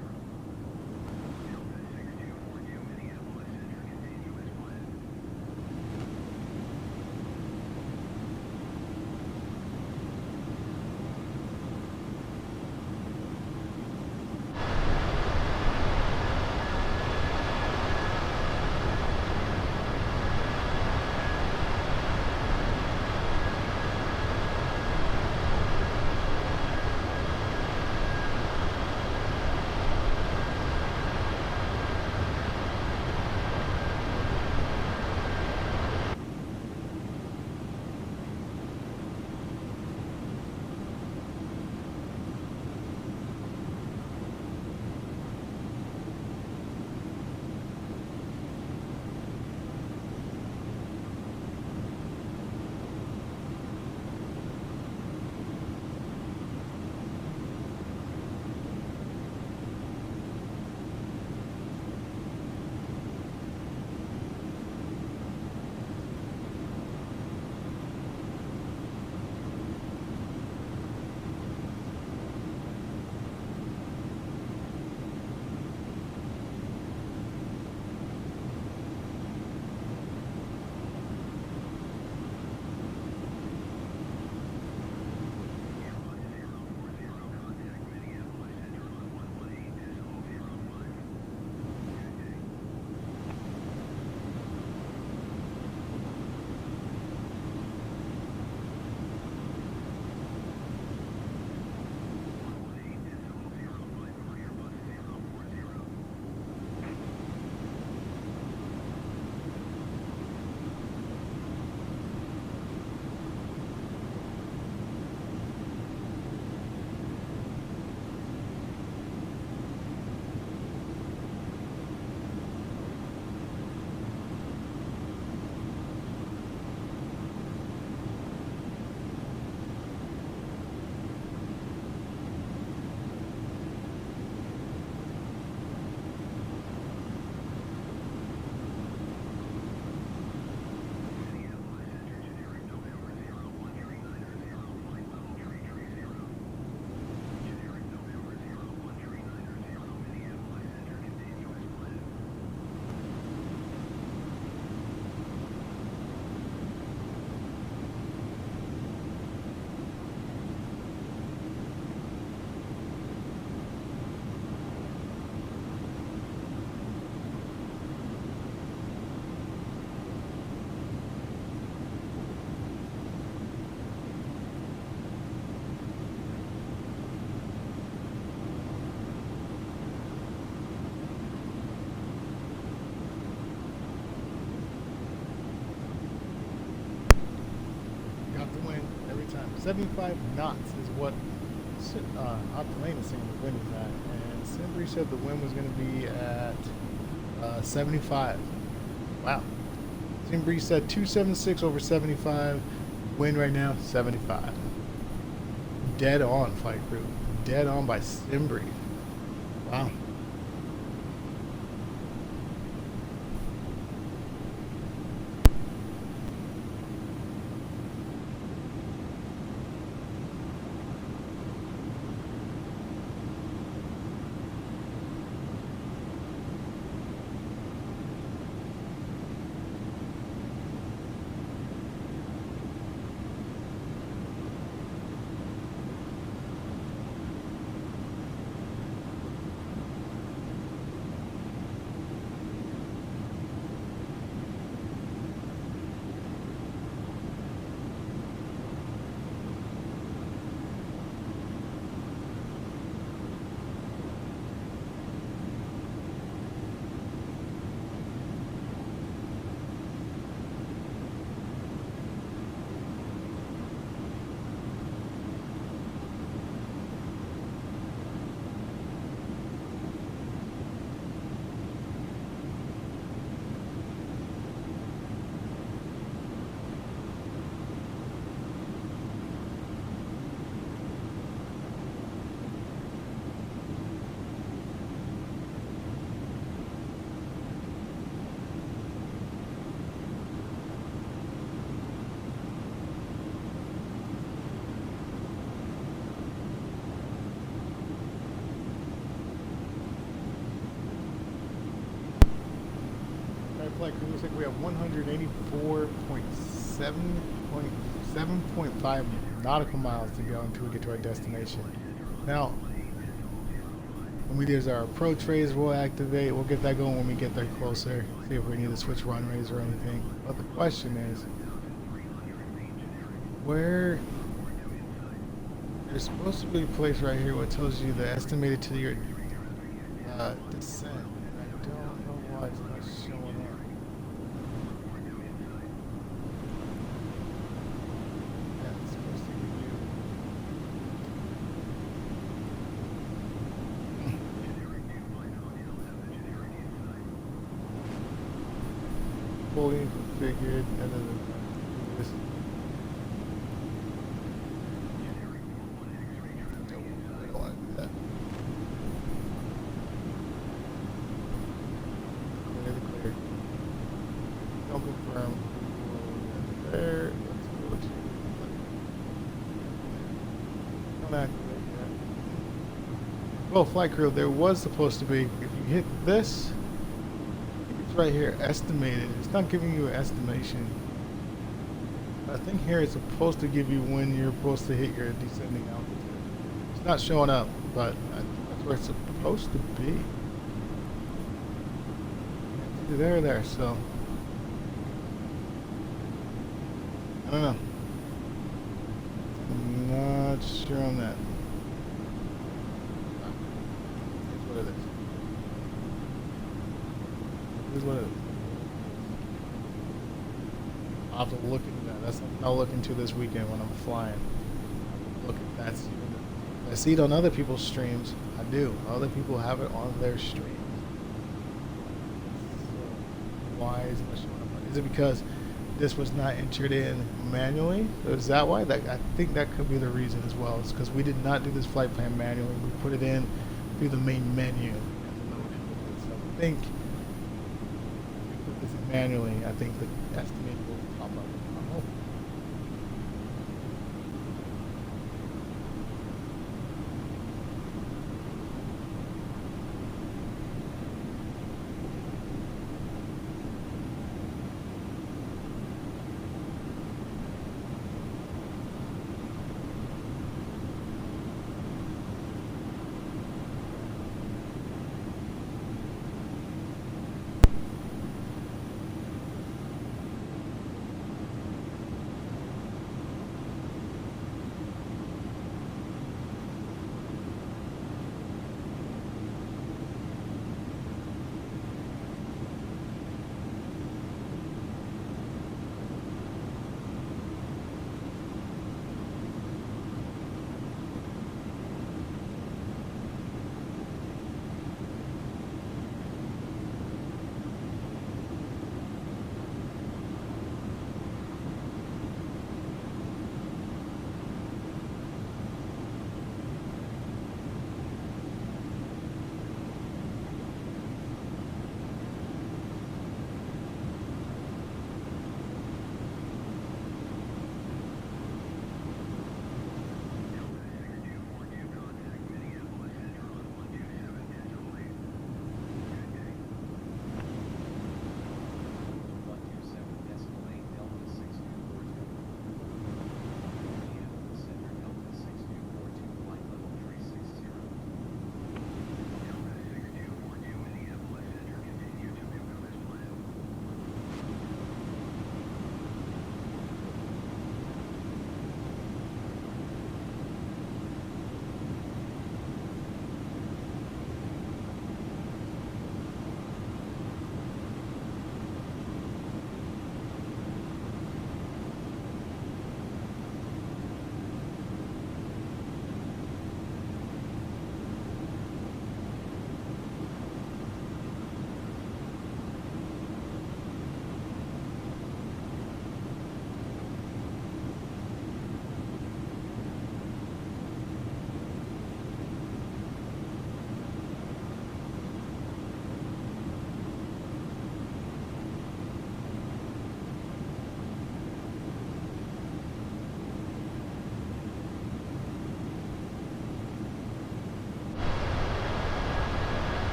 Got the wind every time. 75 knots is what Octane is saying the wind is at. And Simbri said the wind was going to be at 75. Wow. Simbri said 276 over 75. Wind right now, 75. Dead on, flight crew. Dead on by Simbri. Wow. flight crew, looks like we have 184.7.5 nautical miles to go until we get to our destination. Now, when there's our approach phase, we'll activate. We'll get that going when we get there closer. See if we need to switch runways or anything. But the question is, where there's supposed to be a place right here what tells you the estimated to your descent. I don't know why it's not showing up. Yeah, it's supposed to give you fully configured and then this. Confirm there. Let's go to don't activate that. Well, flight crew, there was supposed to be, if you hit this, it's right here, estimated. It's not giving you an estimation. I think here it's supposed to give you when you're supposed to hit your descending altitude. It's not showing up, but that's where it's supposed to be. There, so. I don't know. I'm not sure on that. Here's what it is. Here's what it is. I'll have to look into that. That's something I'll look into this weekend when I'm flying. Look at that. I see it on other people's streams. I do. Other people have it on their streams. So why is it not showing up? Is it because this was not entered in manually? Is that why? I think that could be the reason as well. It's because we did not do this flight plan manually. We put it in through the main menu. So I think if we put this in manually, I think the estimate will pop up. I'm hoping.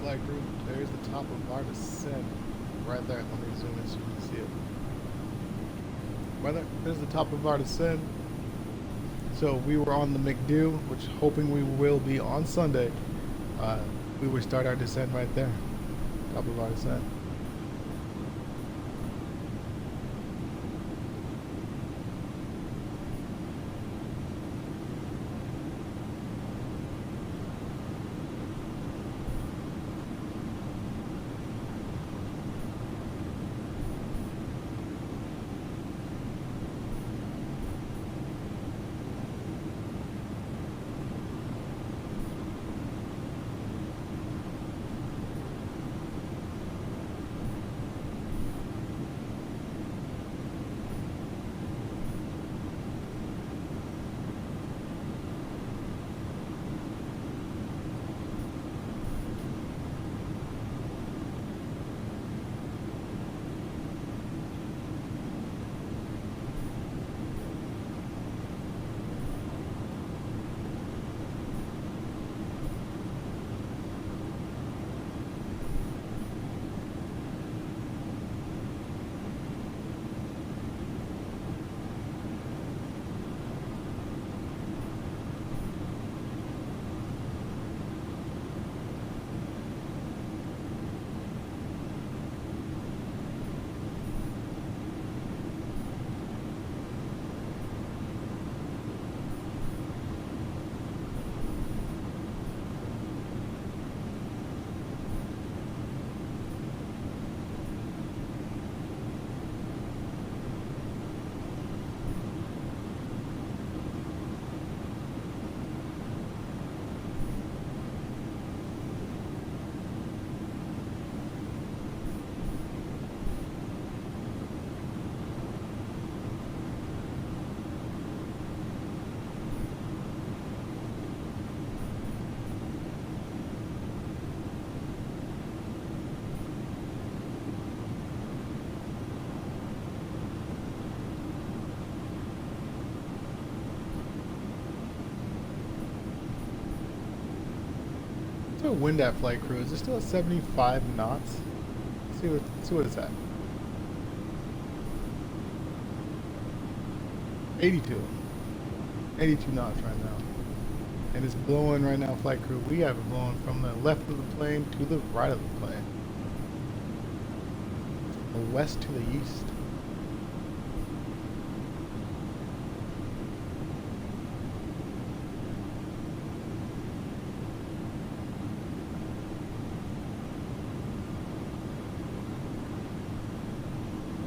flight crew. There's the top of our descent. Right there. Let me zoom in so you can see it. Right there. There's the top of our descent. So we were on the McDo, which hoping we will be on Sunday. We would start our descent right there. Top of our descent. What's our wind at, flight crew? Is it still at 75 knots? See what it's at. 82. 82 knots right now. And it's blowing right now, flight crew. We have it blowing from the left of the plane to the right of the plane. From the west to the east.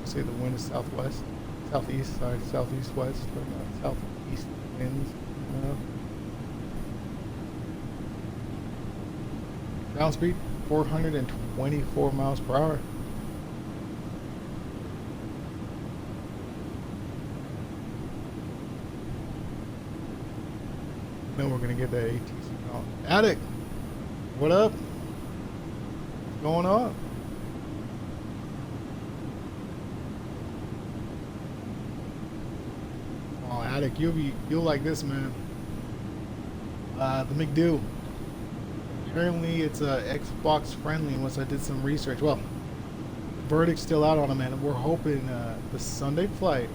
Say the wind is southwest, southeast, sorry, southeast west, but not southeast winds. Ground speed 424 miles per hour. Then we're gonna get that ATC call. Attic, what up? What's going on? Attic, you'll like this, man. The McDo. Apparently, it's Xbox friendly. Once I did some research, well, the verdict's still out on it, man. We're hoping the Sunday flight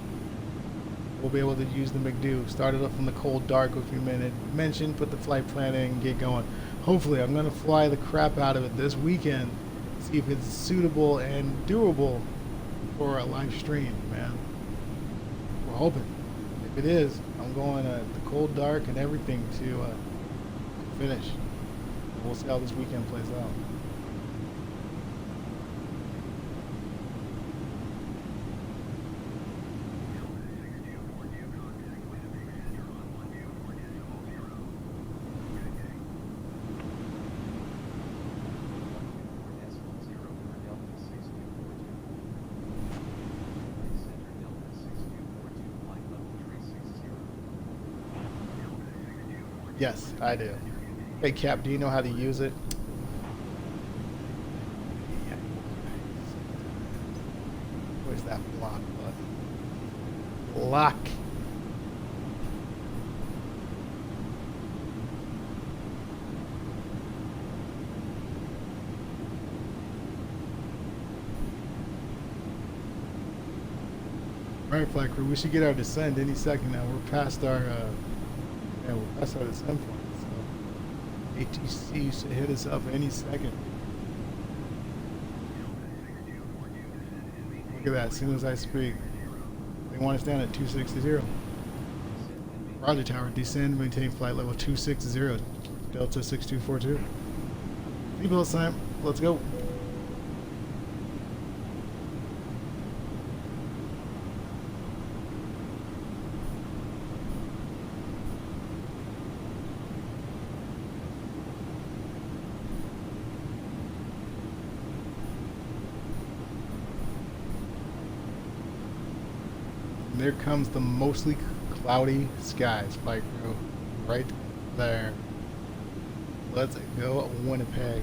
we'll be able to use the McDo. Started up from the cold dark, which we mentioned. Put the flight plan in and get going. Hopefully, I'm gonna fly the crap out of it this weekend. See if it's suitable and doable for a live stream, man. We're hoping. If it is, I'm going the cold dark and everything to finish. We'll see how this weekend plays out. Yes, I do. Hey, Cap, do you know how to use it? Where's that block button? Lock. All right, flight crew, we should get our descent any second now. We're past our, yeah, we're past our descent point. So ATC should hit us up any second. Look at that, as soon as I speak. They want us down at 260. Roger Tower, descend, maintain flight level 260, Delta 6242. Seatbelt sign, let's go. There comes the mostly cloudy skies, flight crew, right there. Let's go Winnipeg.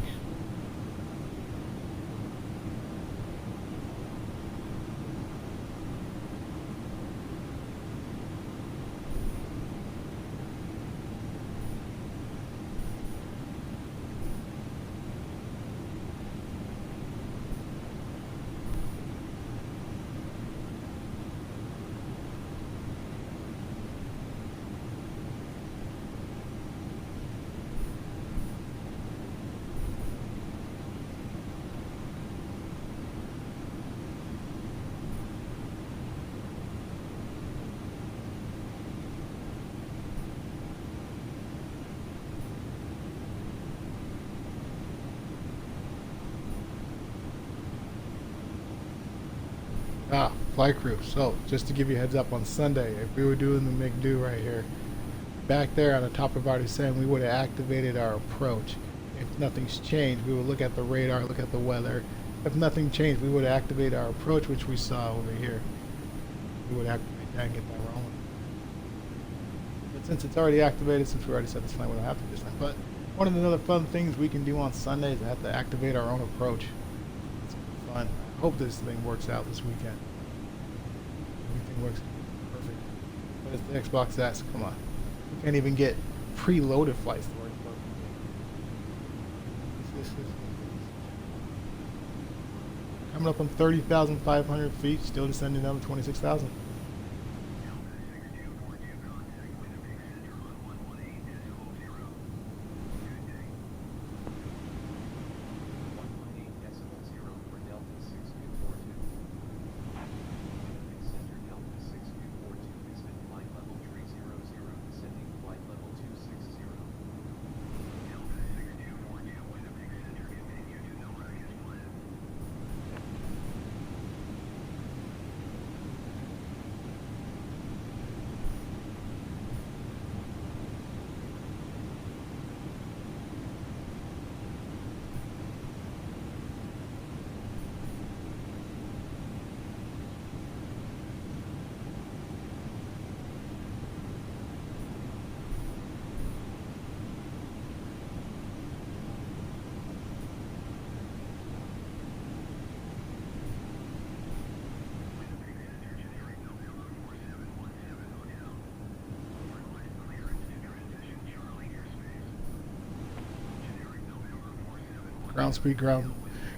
Flight crew. So, just to give you a heads up, on Sunday, if we were doing the McDo right here, back there on the top of our descent, we would have activated our approach. If nothing's changed, we would look at the radar, look at the weather. If nothing changed, we would have activated our approach, which we saw over here. We would activate that and get that rolling. But since it's already activated, since we already set this flight, we don't have to do this. But one of the other fun things we can do on Sundays is have to activate our own approach. It's fun. I hope this thing works out this weekend. Everything works perfect. But it's the Xbox S. Come on. We can't even get preloaded flights to work. Coming up on 30,500 feet, still descending down to 26,000.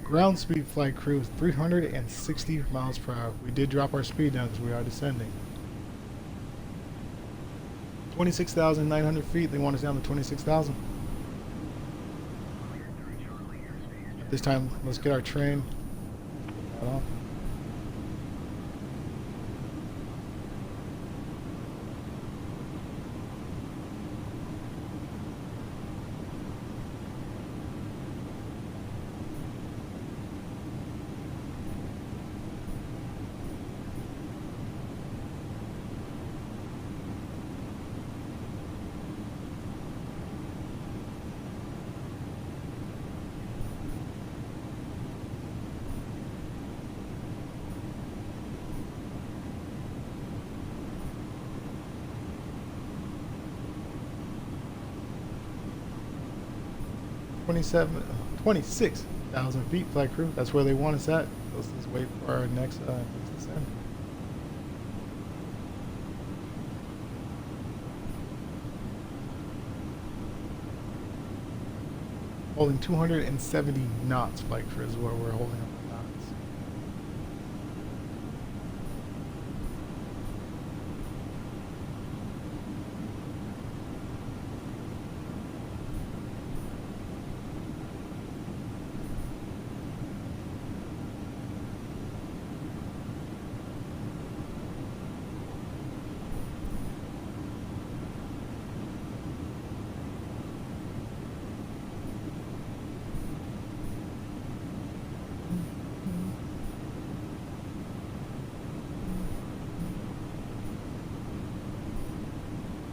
Ground speed flight crew 360 miles per hour. We did drop our speed down because we are descending. 26,900 feet. They want us down to 26,000. This time, let's get our train. uh, 26,000 feet, flight crew. That's where they want us at. Let's just wait for our next descent. Holding 270 knots, flight crew, is where we're holding up the knots.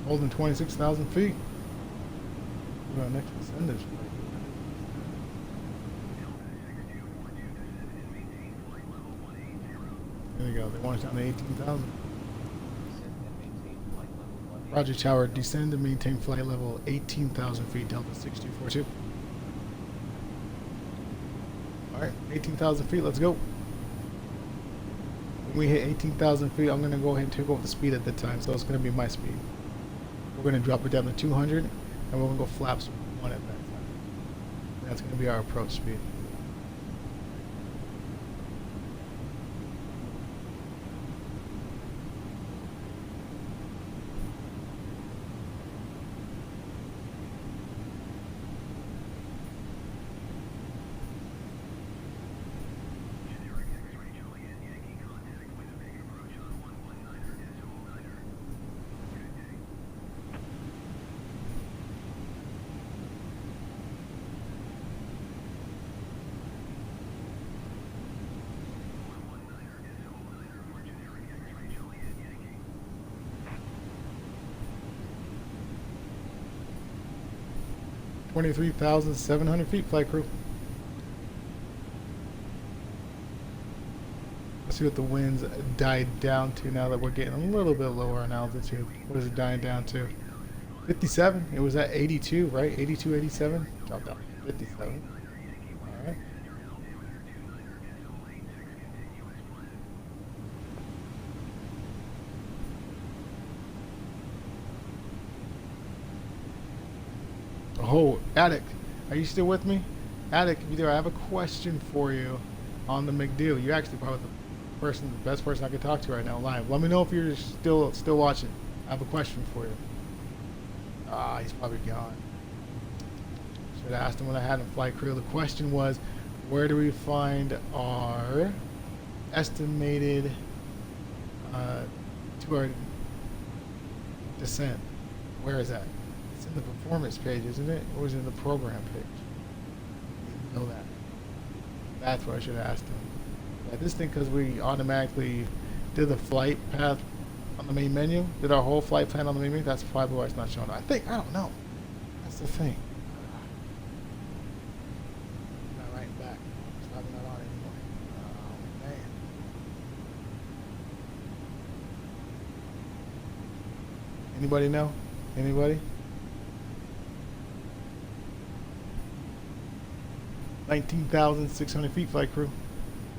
Holding 26,000 feet. We're on next percentage. There you go. They want us down to 18,000. Roger Tower, descend and maintain flight level 18,000 feet, Delta 6242. Alright, 18,000 feet, let's go. When we hit 18,000 feet, I'm going to go ahead and take over the speed at that time, so it's going to be my speed. We're going to drop it down to 200, and we're going to go flaps 1 at that time. That's going to be our approach speed. $23,700 feet, flight crew. Let's see what the winds died down to now that we're getting a little bit lower in altitude. What is it dying down to? 57. It was at 82, right? 82, 87. Dropped down to 57. All right. Oh, Attic, are you still with me? Attic, if you're there, I have a question for you on the McDeal. You're actually probably the best person I can talk to right now live. Let me know if you're still watching. I have a question for you. Ah, he's probably gone. Should have asked him when I had him flight crew. The question was, where do we find our estimated to our descent? Where is that? It's in the performance page, isn't it? Or is it in the program page? You know that. That's what I should have asked him. Yeah, this thing, because we automatically did the flight path on the main menu, did our whole flight plan on the main menu, that's probably why it's not showing. I don't know. That's the thing. Not right back. It's probably not on anymore. Oh, man. Anybody know? Anybody? 19,600 feet, flight crew.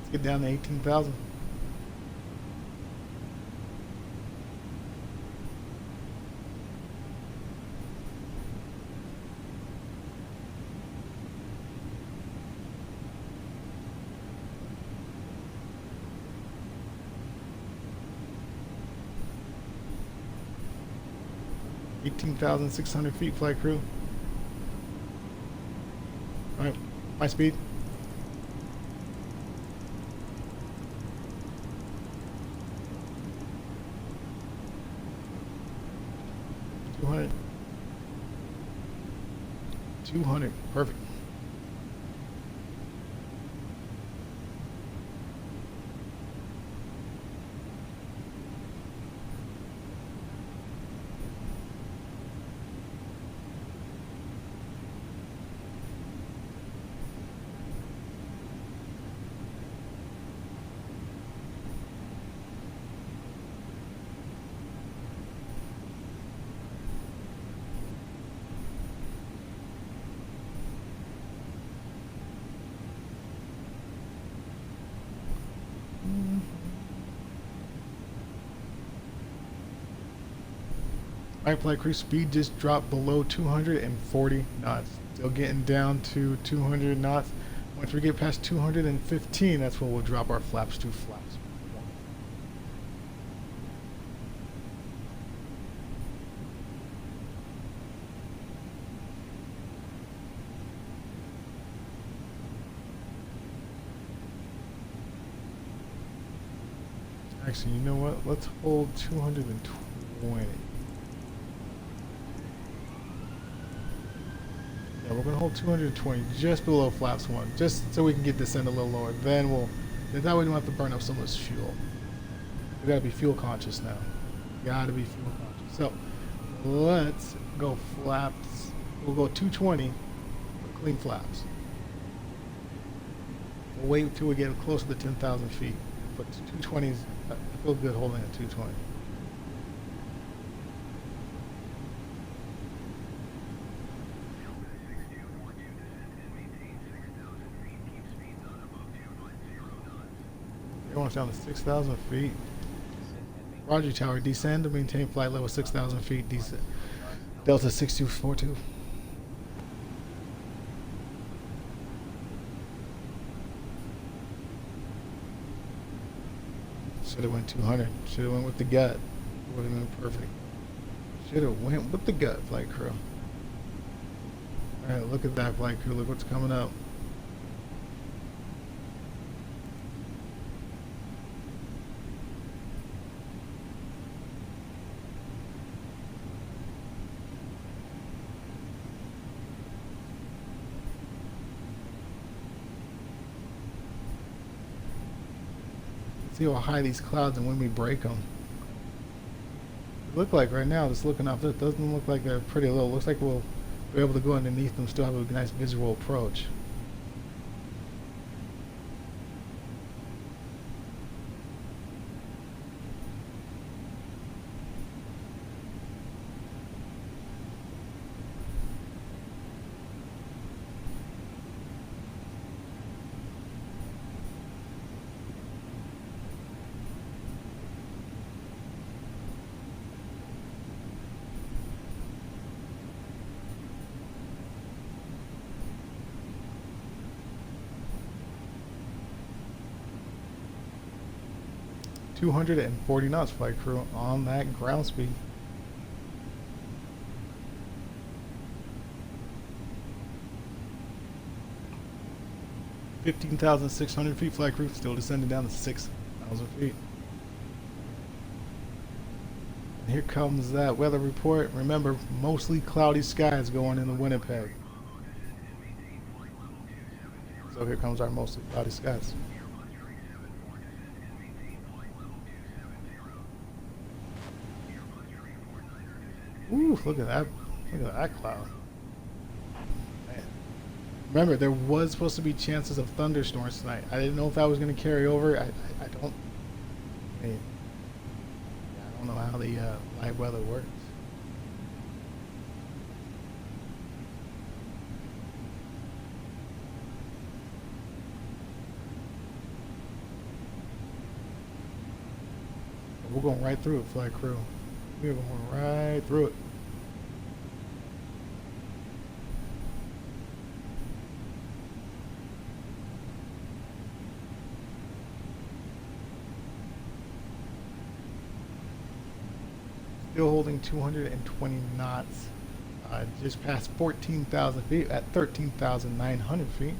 Let's get down to 18,000. $18,600 feet, flight crew. All right, my speed. $200, perfect. Alright, flight crew, speed just dropped below 240 knots. Still getting down to 200 knots. Once we get past 215, that's when we'll drop our flaps to flaps. Actually, you know what? Let's hold 220. Yeah, we're gonna hold 220 just below flaps 1, just so we can get descent a little lower. Then that way we don't have to burn up so much fuel. We gotta be fuel conscious now. Gotta be fuel conscious. So Let's go flaps. We'll go 220 for clean flaps. We'll wait until we get closer to 10,000 feet. But 220 is, I feel good holding at 220. Going down to 6,000 feet. Roger Tower, descend to maintain flight level 6,000 feet. Descend. Delta 6242. Should have went 200. Should have went with the gut. Would have been perfect. Should have went with the gut, flight crew. All right, look at that, flight crew. Look what's coming up. See how high these clouds and when we break them. It look like right now, just looking off this, doesn't look like they're pretty low. Looks like we'll be able to go underneath them, still have a nice visual approach. $240 knots, flight crew, on that ground speed. (15,600 feet, flight crew, still descending down to 6,000 feet. And here comes that weather report. Remember, mostly cloudy skies going into Winnipeg. So here comes our mostly cloudy skies. Ooh, look at that. Look at that cloud. Man. Remember, there was supposed to be chances of thunderstorms tonight. I didn't know if that was going to carry over. I don't... I mean, I don't know how the live weather works. We're going right through it, flight crew. We're going right through it. Still holding 220 knots. Just past 14,000 feet at 13,900 feet.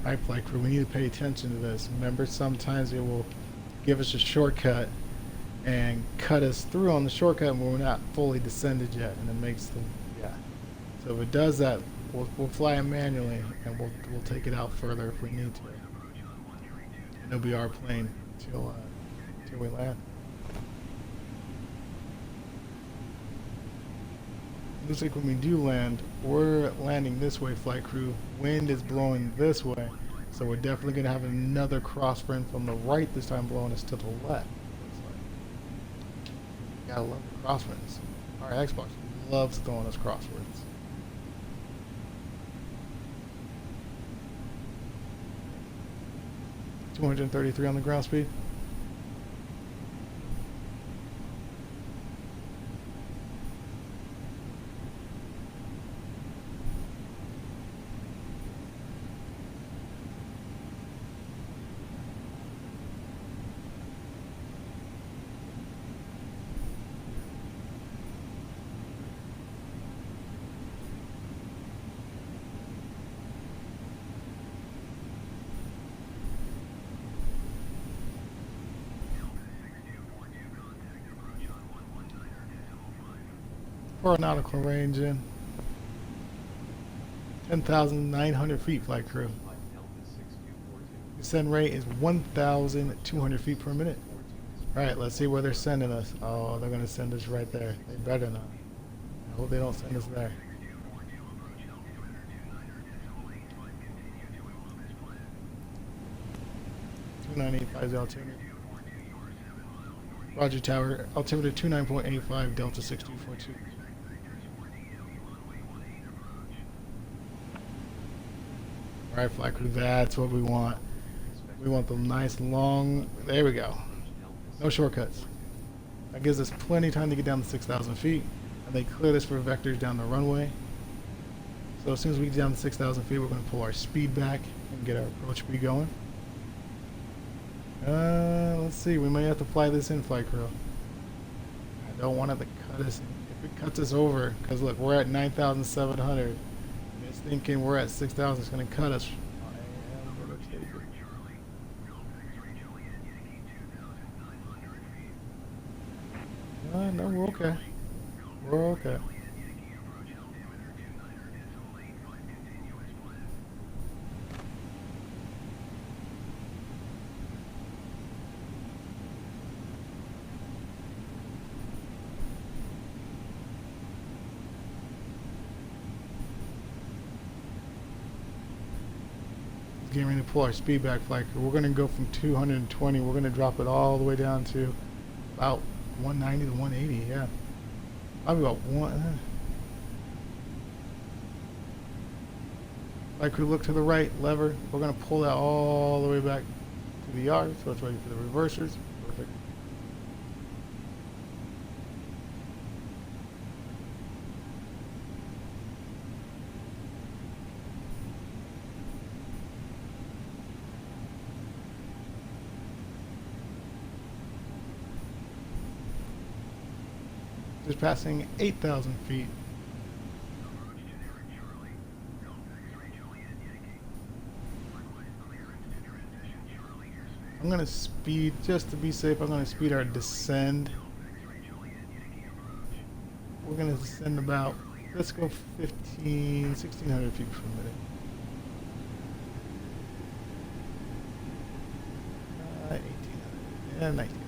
Alright, flight crew, we need to pay attention to this. Remember, sometimes it will give us a shortcut and cut us through on the shortcut when we're not fully descended yet, and it makes the, yeah. So if it does that, we'll fly it manually, and we'll take it out further if we need to. And it'll be our plane till we land. Looks like when we do land, we're landing this way, flight crew. Wind is blowing this way. So we're definitely going to have another crosswind from the right this time, blowing us to the left. Looks like. Gotta love the crosswinds. Our Xbox loves throwing us crosswinds. .233 on the ground speed. For a nautical range in 10,900 feet, flight crew. Descent rate is 1,200 feet per minute. Alright, let's see where they're sending us. Oh, they're going to send us right there. They better not. I hope they don't send us there. .29850 altimeter. Roger Tower, altimeter 29.85, Delta 6242. Alright, flight crew, that's what we want. We want the nice long, there we go. No shortcuts. That gives us plenty of time to get down to 6,000 feet. And they clear this for vectors down the runway. So as soon as we get down to 6,000 feet, we're going to pull our speed back and get our approach speed going. Let's see, we may have to fly this in, flight crew. I don't want it to cut us, if it cuts us over, because look, we're at 9,700. It's thinking we're at 6,000, it's going to cut us. No, we're okay. We're okay. Getting ready to pull our speed back, flight crew. We're going to go from 220. We're going to drop it all the way down to about 190 to 180. Yeah, probably about one. Flight crew, look to the right, lever. We're going to pull that all the way back to the yard. So it's ready for the reversers. Perfect. Just passing 8,000 feet. I'm going to speed, just to be safe, I'm going to speed our descend. We're going to descend about, let's go 1,600 feet per minute. 1,800, and 1,900.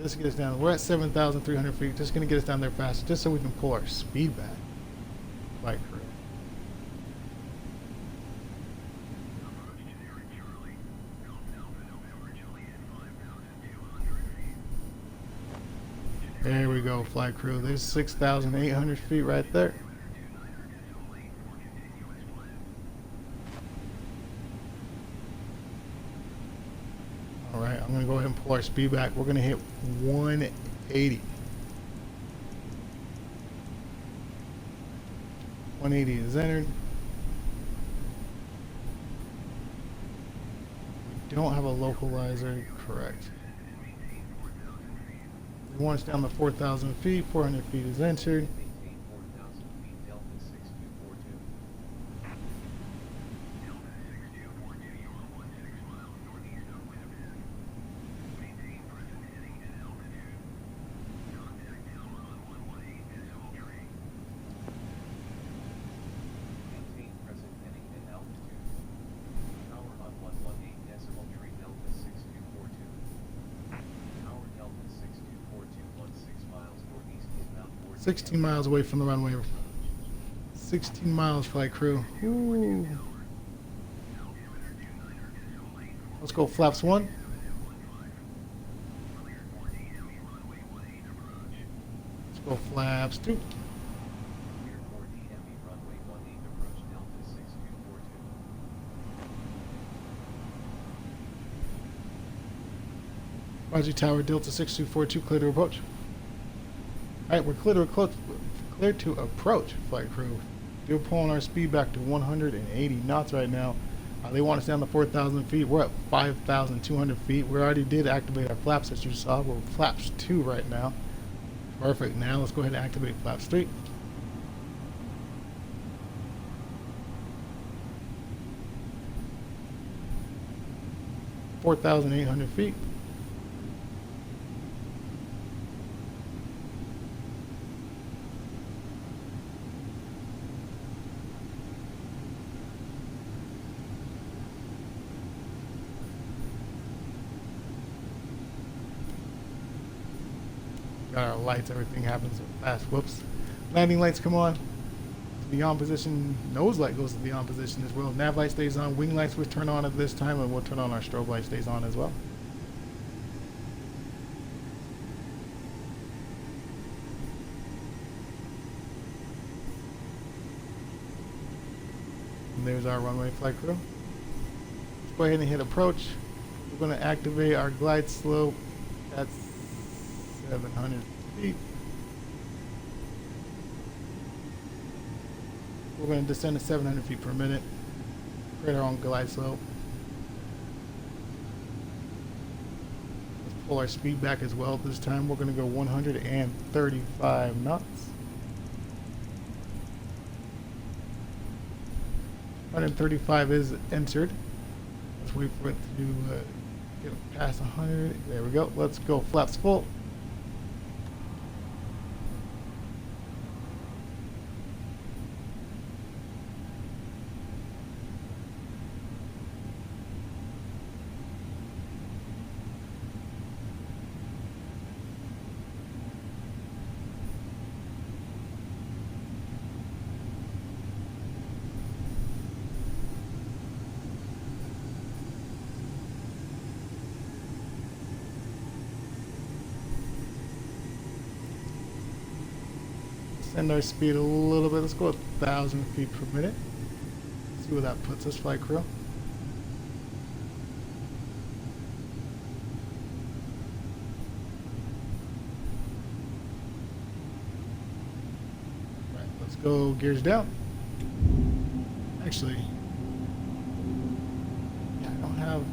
Just get us down. We're at 7,300 feet. Just going to get us down there faster, just so we can pull our speed back. Flight crew. There we go, flight crew. There's 6,800 feet right there. Alright, I'm going to go ahead and pull our speed back. We're going to hit 180. 180 is entered. We don't have a localizer, correct. We want us down to 4,000 feet. 400 feet is entered. 16 miles away from the runway. 16 miles, flight crew. Ooh. Let's go flaps 1. Let's go flaps 2. Clear for DME runway 18 approach Delta 6242. Roger Tower, Delta 6242, clear to approach. Alright, we're clear to approach, flight crew. We're pulling our speed back to 180 knots right now. They want us down to 4,000 feet. We're at 5,200 feet. We already did activate our flaps, as you saw. We're flaps 2 right now. Perfect. Now let's go ahead and activate flaps 3. $4,800 feet. Got our lights, everything happens so fast. Whoops. Landing lights come on. The on position, nose light goes to the on position as well. Nav light stays on. Wing lights will turn on at this time, and we'll turn on our strobe light stays on as well. And there's our runway, flight crew. Let's go ahead and hit approach. We're going to activate our glide slope at 700 feet. We're going to descend to 700 feet per minute. Create our own glide slope. Let's pull our speed back as well. This time we're going to go 135 knots. 135 is entered. Let's wait for it to get past 100. There we go. Let's go flaps full. Send our speed a little bit. Let's go 1,000 feet per minute. See where that puts us, flight crew. Right, let's go gears down. Actually, yeah, I don't have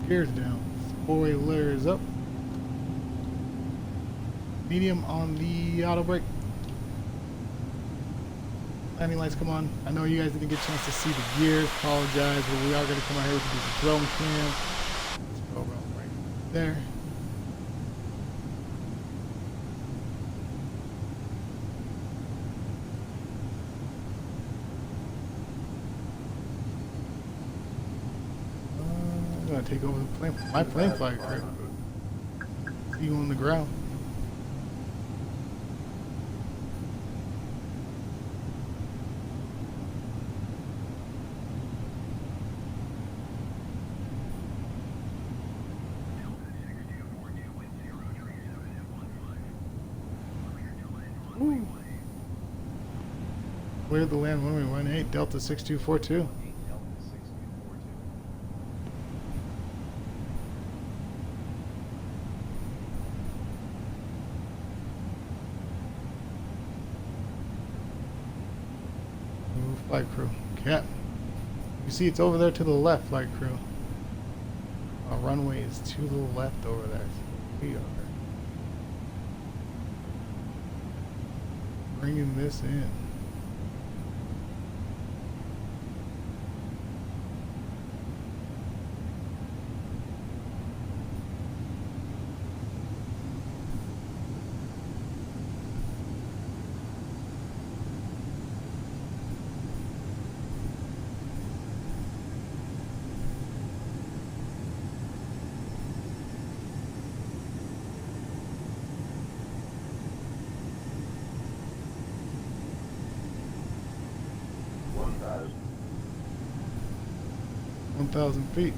gears down. Spoilers up. Medium on the auto brake. Landing lights come on. I know you guys didn't get a chance to see the gears. Apologize, but we are going to come out here to do the drone cam. Let's go right there. I'm going to take over the plane. My plane flight crew. See you on the ground. Clear the land runway 18 Delta 6242. Delta 6242. Move flight crew. Cap. You see it's over there to the left, flight crew. Our runway is to the left over there. So we are bringing this in. 1,000 feet.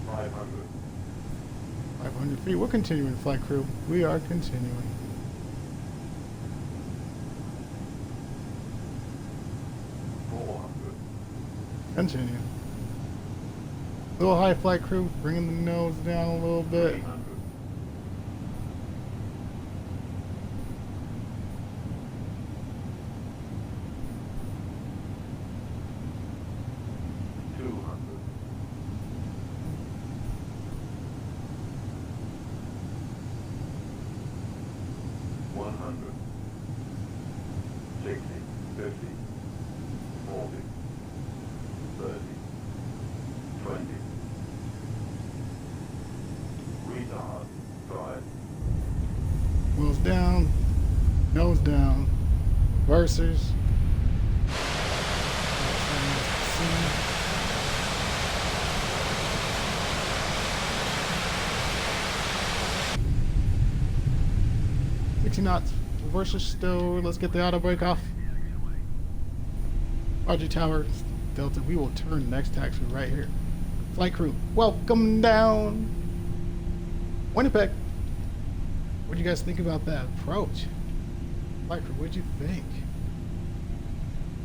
Five hundred. 500 feet. We're continuing, flight crew. We are continuing. Continue. A little high, flight crew. Bringing the nose down a little bit. 300. 200. 100. 60. 50. 40. 30. 20. Retard. 5. Wheels down. Nose down. Reversers. Knots. Reversers still. Let's get the auto brake off. Roger Tower. Delta. We will turn next taxi right here. Flight crew. Welcome down. Winnipeg. What do you guys think about that approach? Flight crew, what'd you think?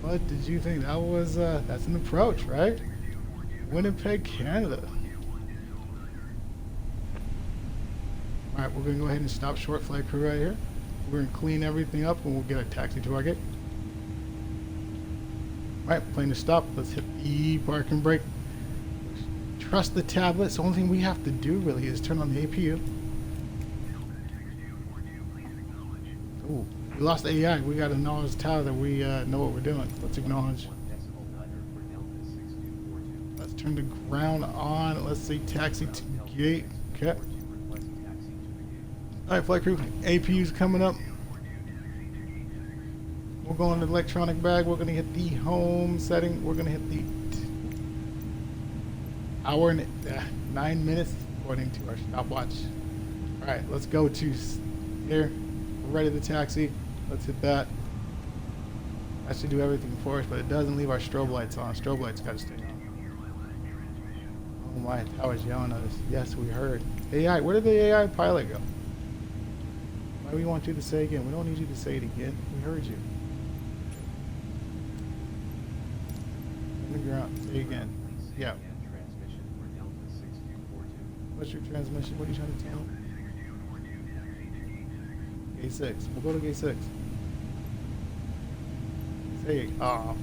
What did you think? That was that's an approach, right? Winnipeg, Canada. Alright, we're gonna go ahead and stop short, flight crew, right here. We're gonna clean everything up and we'll get a taxi to our gate. Alright, plane to stop. Let's hit the parking brake. Trust the tablets. The only thing we have to do really is turn on the APU. Ooh, we lost the AI. We gotta acknowledge the tower that we know what we're doing. Let's acknowledge. Let's turn the ground on. Let's say taxi to gate. Okay. Alright, flight crew, APU's coming up. We'll go on the electronic bag. We're going to hit the home setting. We're going to hit the hour and 9 minutes according to our stopwatch. Alright, let's go to here. We're ready to taxi. Let's hit that. That should do everything for us, but it doesn't leave our strobe lights on. Strobe lights got to stay on. Oh my, tower's yelling at us. Yes, we heard. AI, where did the AI pilot go? Why do we want you to say again? We don't need you to say it again. We heard you. On the ground. Say again. Yeah. What's your transmission? What are you trying to tell me? Gate 6. We'll go to gate 6. Say,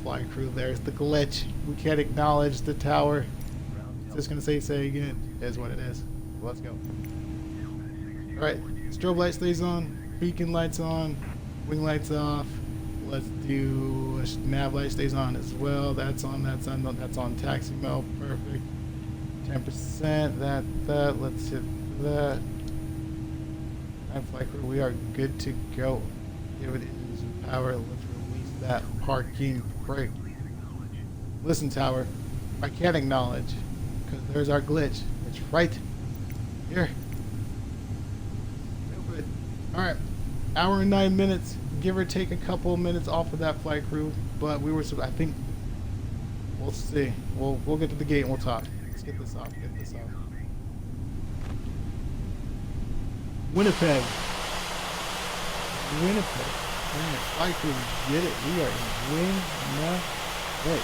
flight crew, there's the glitch. We can't acknowledge the tower. It's just going to say again. It is what it is. Let's go. Alright. Strobe light stays on, beacon lights on, wing lights off. Let's do nav light stays on as well. That's on, that's on taxi mode. Perfect. 10%, that. Let's hit that. And flight crew, we are good to go. Give it engine power. Let's release that parking brake. Listen, tower, I can't acknowledge because there's our glitch. It's right here. Alright, hour and 9 minutes, give or take a couple of minutes off of that flight crew, but we were, I think, we'll see. We'll get to the gate and we'll talk. Let's get this off, Winnipeg. Man, flight crew, get it. We are in Winnipeg.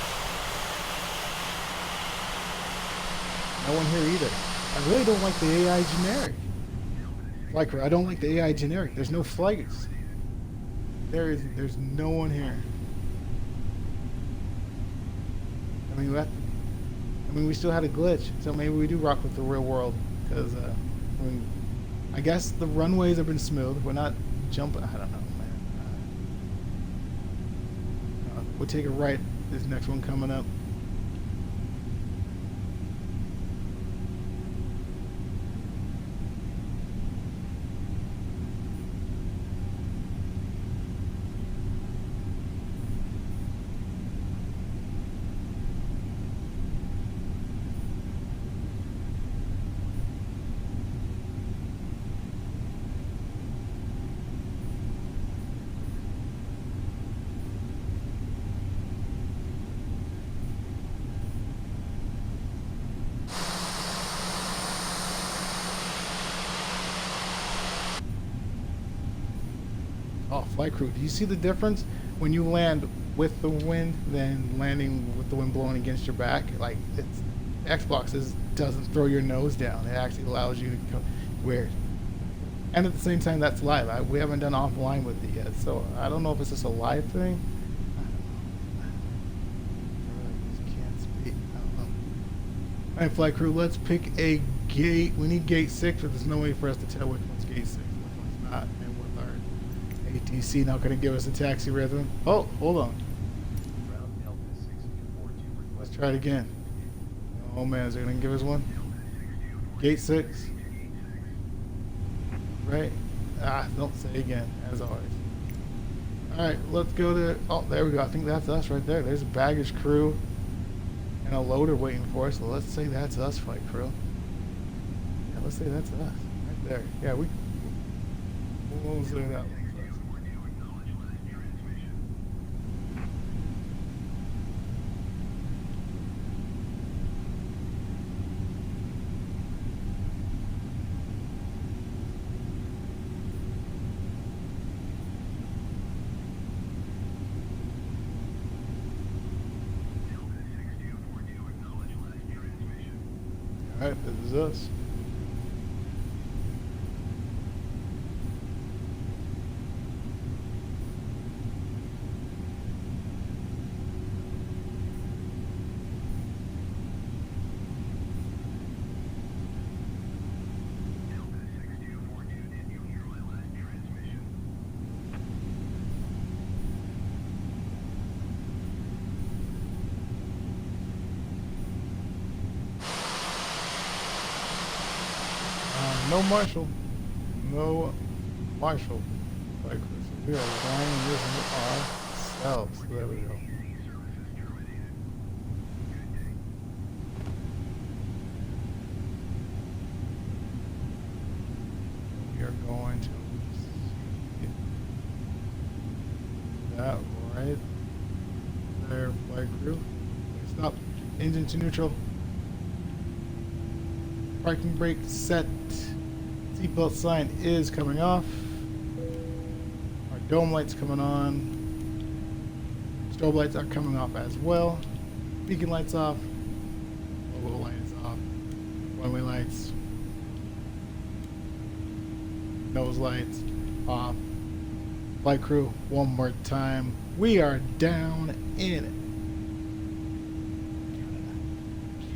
No one here either. I really don't like the AI generic. Flight crew, I don't like the AI generic. There's no flights. There's no one here. I mean, we still had a glitch, so maybe we do rock with the real world. Because, I guess the runways have been smooth. We're not jumping. I don't know, man. We'll take a right This next one coming up. Oh, flight crew, do you see the difference when you land with the wind than landing with the wind blowing against your back? Like, it's Xbox doesn't throw your nose down. It actually allows you to go weird. And at the same time, that's live. We haven't done offline with it yet, so I don't know if it's just a live thing. I just can't speak. I don't know. All right, flight crew, let's pick a gate. We need gate 6, but there's no way for us to tell which one's gate 6, which one's not. And with our ATC not going to give us a taxi rhythm. Oh, hold on. Ground Delta 6242 Let's try it again. Oh man, is it going to give us one? Gate 6. Right? Don't say again, as always. Alright, let's go to... Oh, there we go. I think that's us right there. There's a baggage crew and a loader waiting for us. So let's say that's us, flight crew. Yeah, let's say that's us. Right there. Yeah, we'll say that one. Alright, this is us. No Marshall. No Marshall. Like, we are flying this ourselves. There we go. We are going to that right there, flight crew. Stop. Engine to neutral. Parking brake set. Seatbelt sign is coming off. Our dome lights coming on. Strobe lights are coming off as well. Beacon lights off. Logo light is off. One-way lights. Nose lights off. Flight crew, one more time. We are down in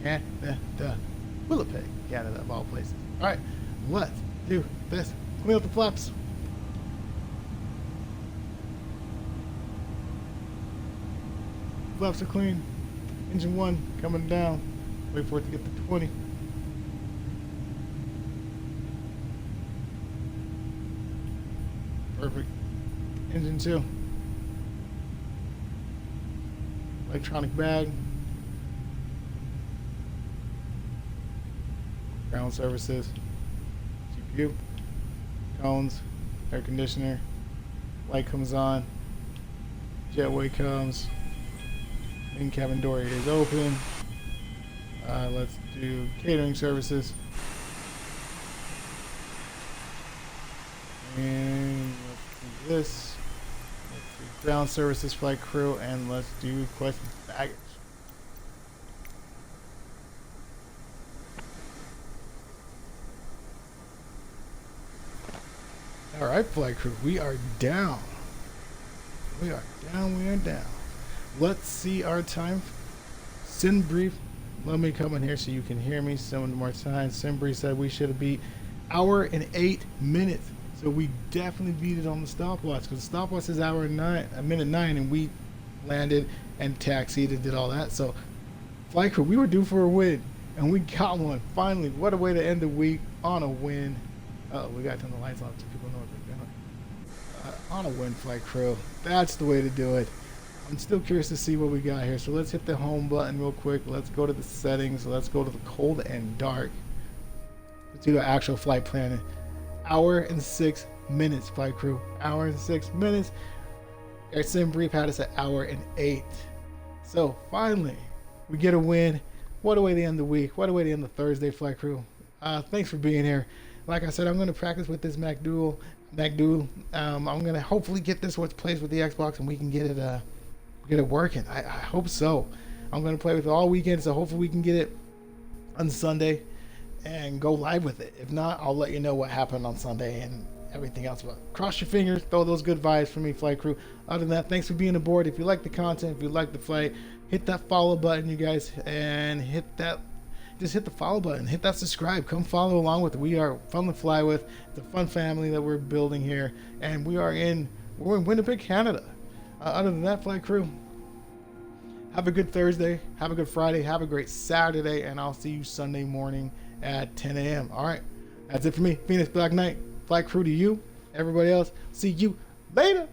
Canada. Winnipeg, Canada, of all places. All right, let's do this. Clean up the flaps. Flaps are clean. Engine 1 coming down. Wait for it to get to 20. Perfect. Engine 2. Electronic bag. Ground services, GPU, cones, air conditioner, light comes on, jetway comes, main cabin door is open. Let's do catering services. And let's do this. Let's do ground services, flight crew, and let's do quest baggage. Alright, flight crew, we are down. We are down. Let's see our time. Send brief. Let me come in here so you can hear me some more time. Simbri said we should be hour and 8 minutes. So we definitely beat it on the stopwatch because the stopwatch is minute 9 and we landed and taxied and did all that. So flight crew, we were due for a win, and we got one finally. What a way to end the week, on a win. Oh, we got to turn the lights on so people know what they're doing. On a win, flight crew. That's the way to do it. I'm still curious to see what we got here. So let's hit the home button real quick. Let's go to the settings. Let's go to the cold and dark. Let's do the actual flight planning. Hour and 6 minutes, flight crew. Hour and 6 minutes. Our sim brief had us at hour and 8. So finally, we get a win. What a way to end the week. What a way to end the Thursday, flight crew. Thanks for being here. Like I said, I'm going to practice with this Mac Dual. I'm going to hopefully get this what's placed with the Xbox, and we can get it working. I hope so. I'm going to play with it all weekend, so hopefully we can get it on Sunday and go live with it. If not, I'll let you know what happened on Sunday and everything else. But cross your fingers, throw those good vibes for me, flight crew. Other than that, thanks for being aboard. If you like the content, if you like the flight, hit that follow button, you guys, and just hit the follow button, hit that subscribe, come follow along with it. We are fun to fly with. It's a fun family that we're building here, and we're in Winnipeg, Canada. Other than that, flight crew, have a good Thursday, have a good Friday, have a great Saturday, and I'll see you Sunday morning at 10 a.m. All right, that's it for me. Phoenix Black Knight, flight crew to you, everybody else. See you later.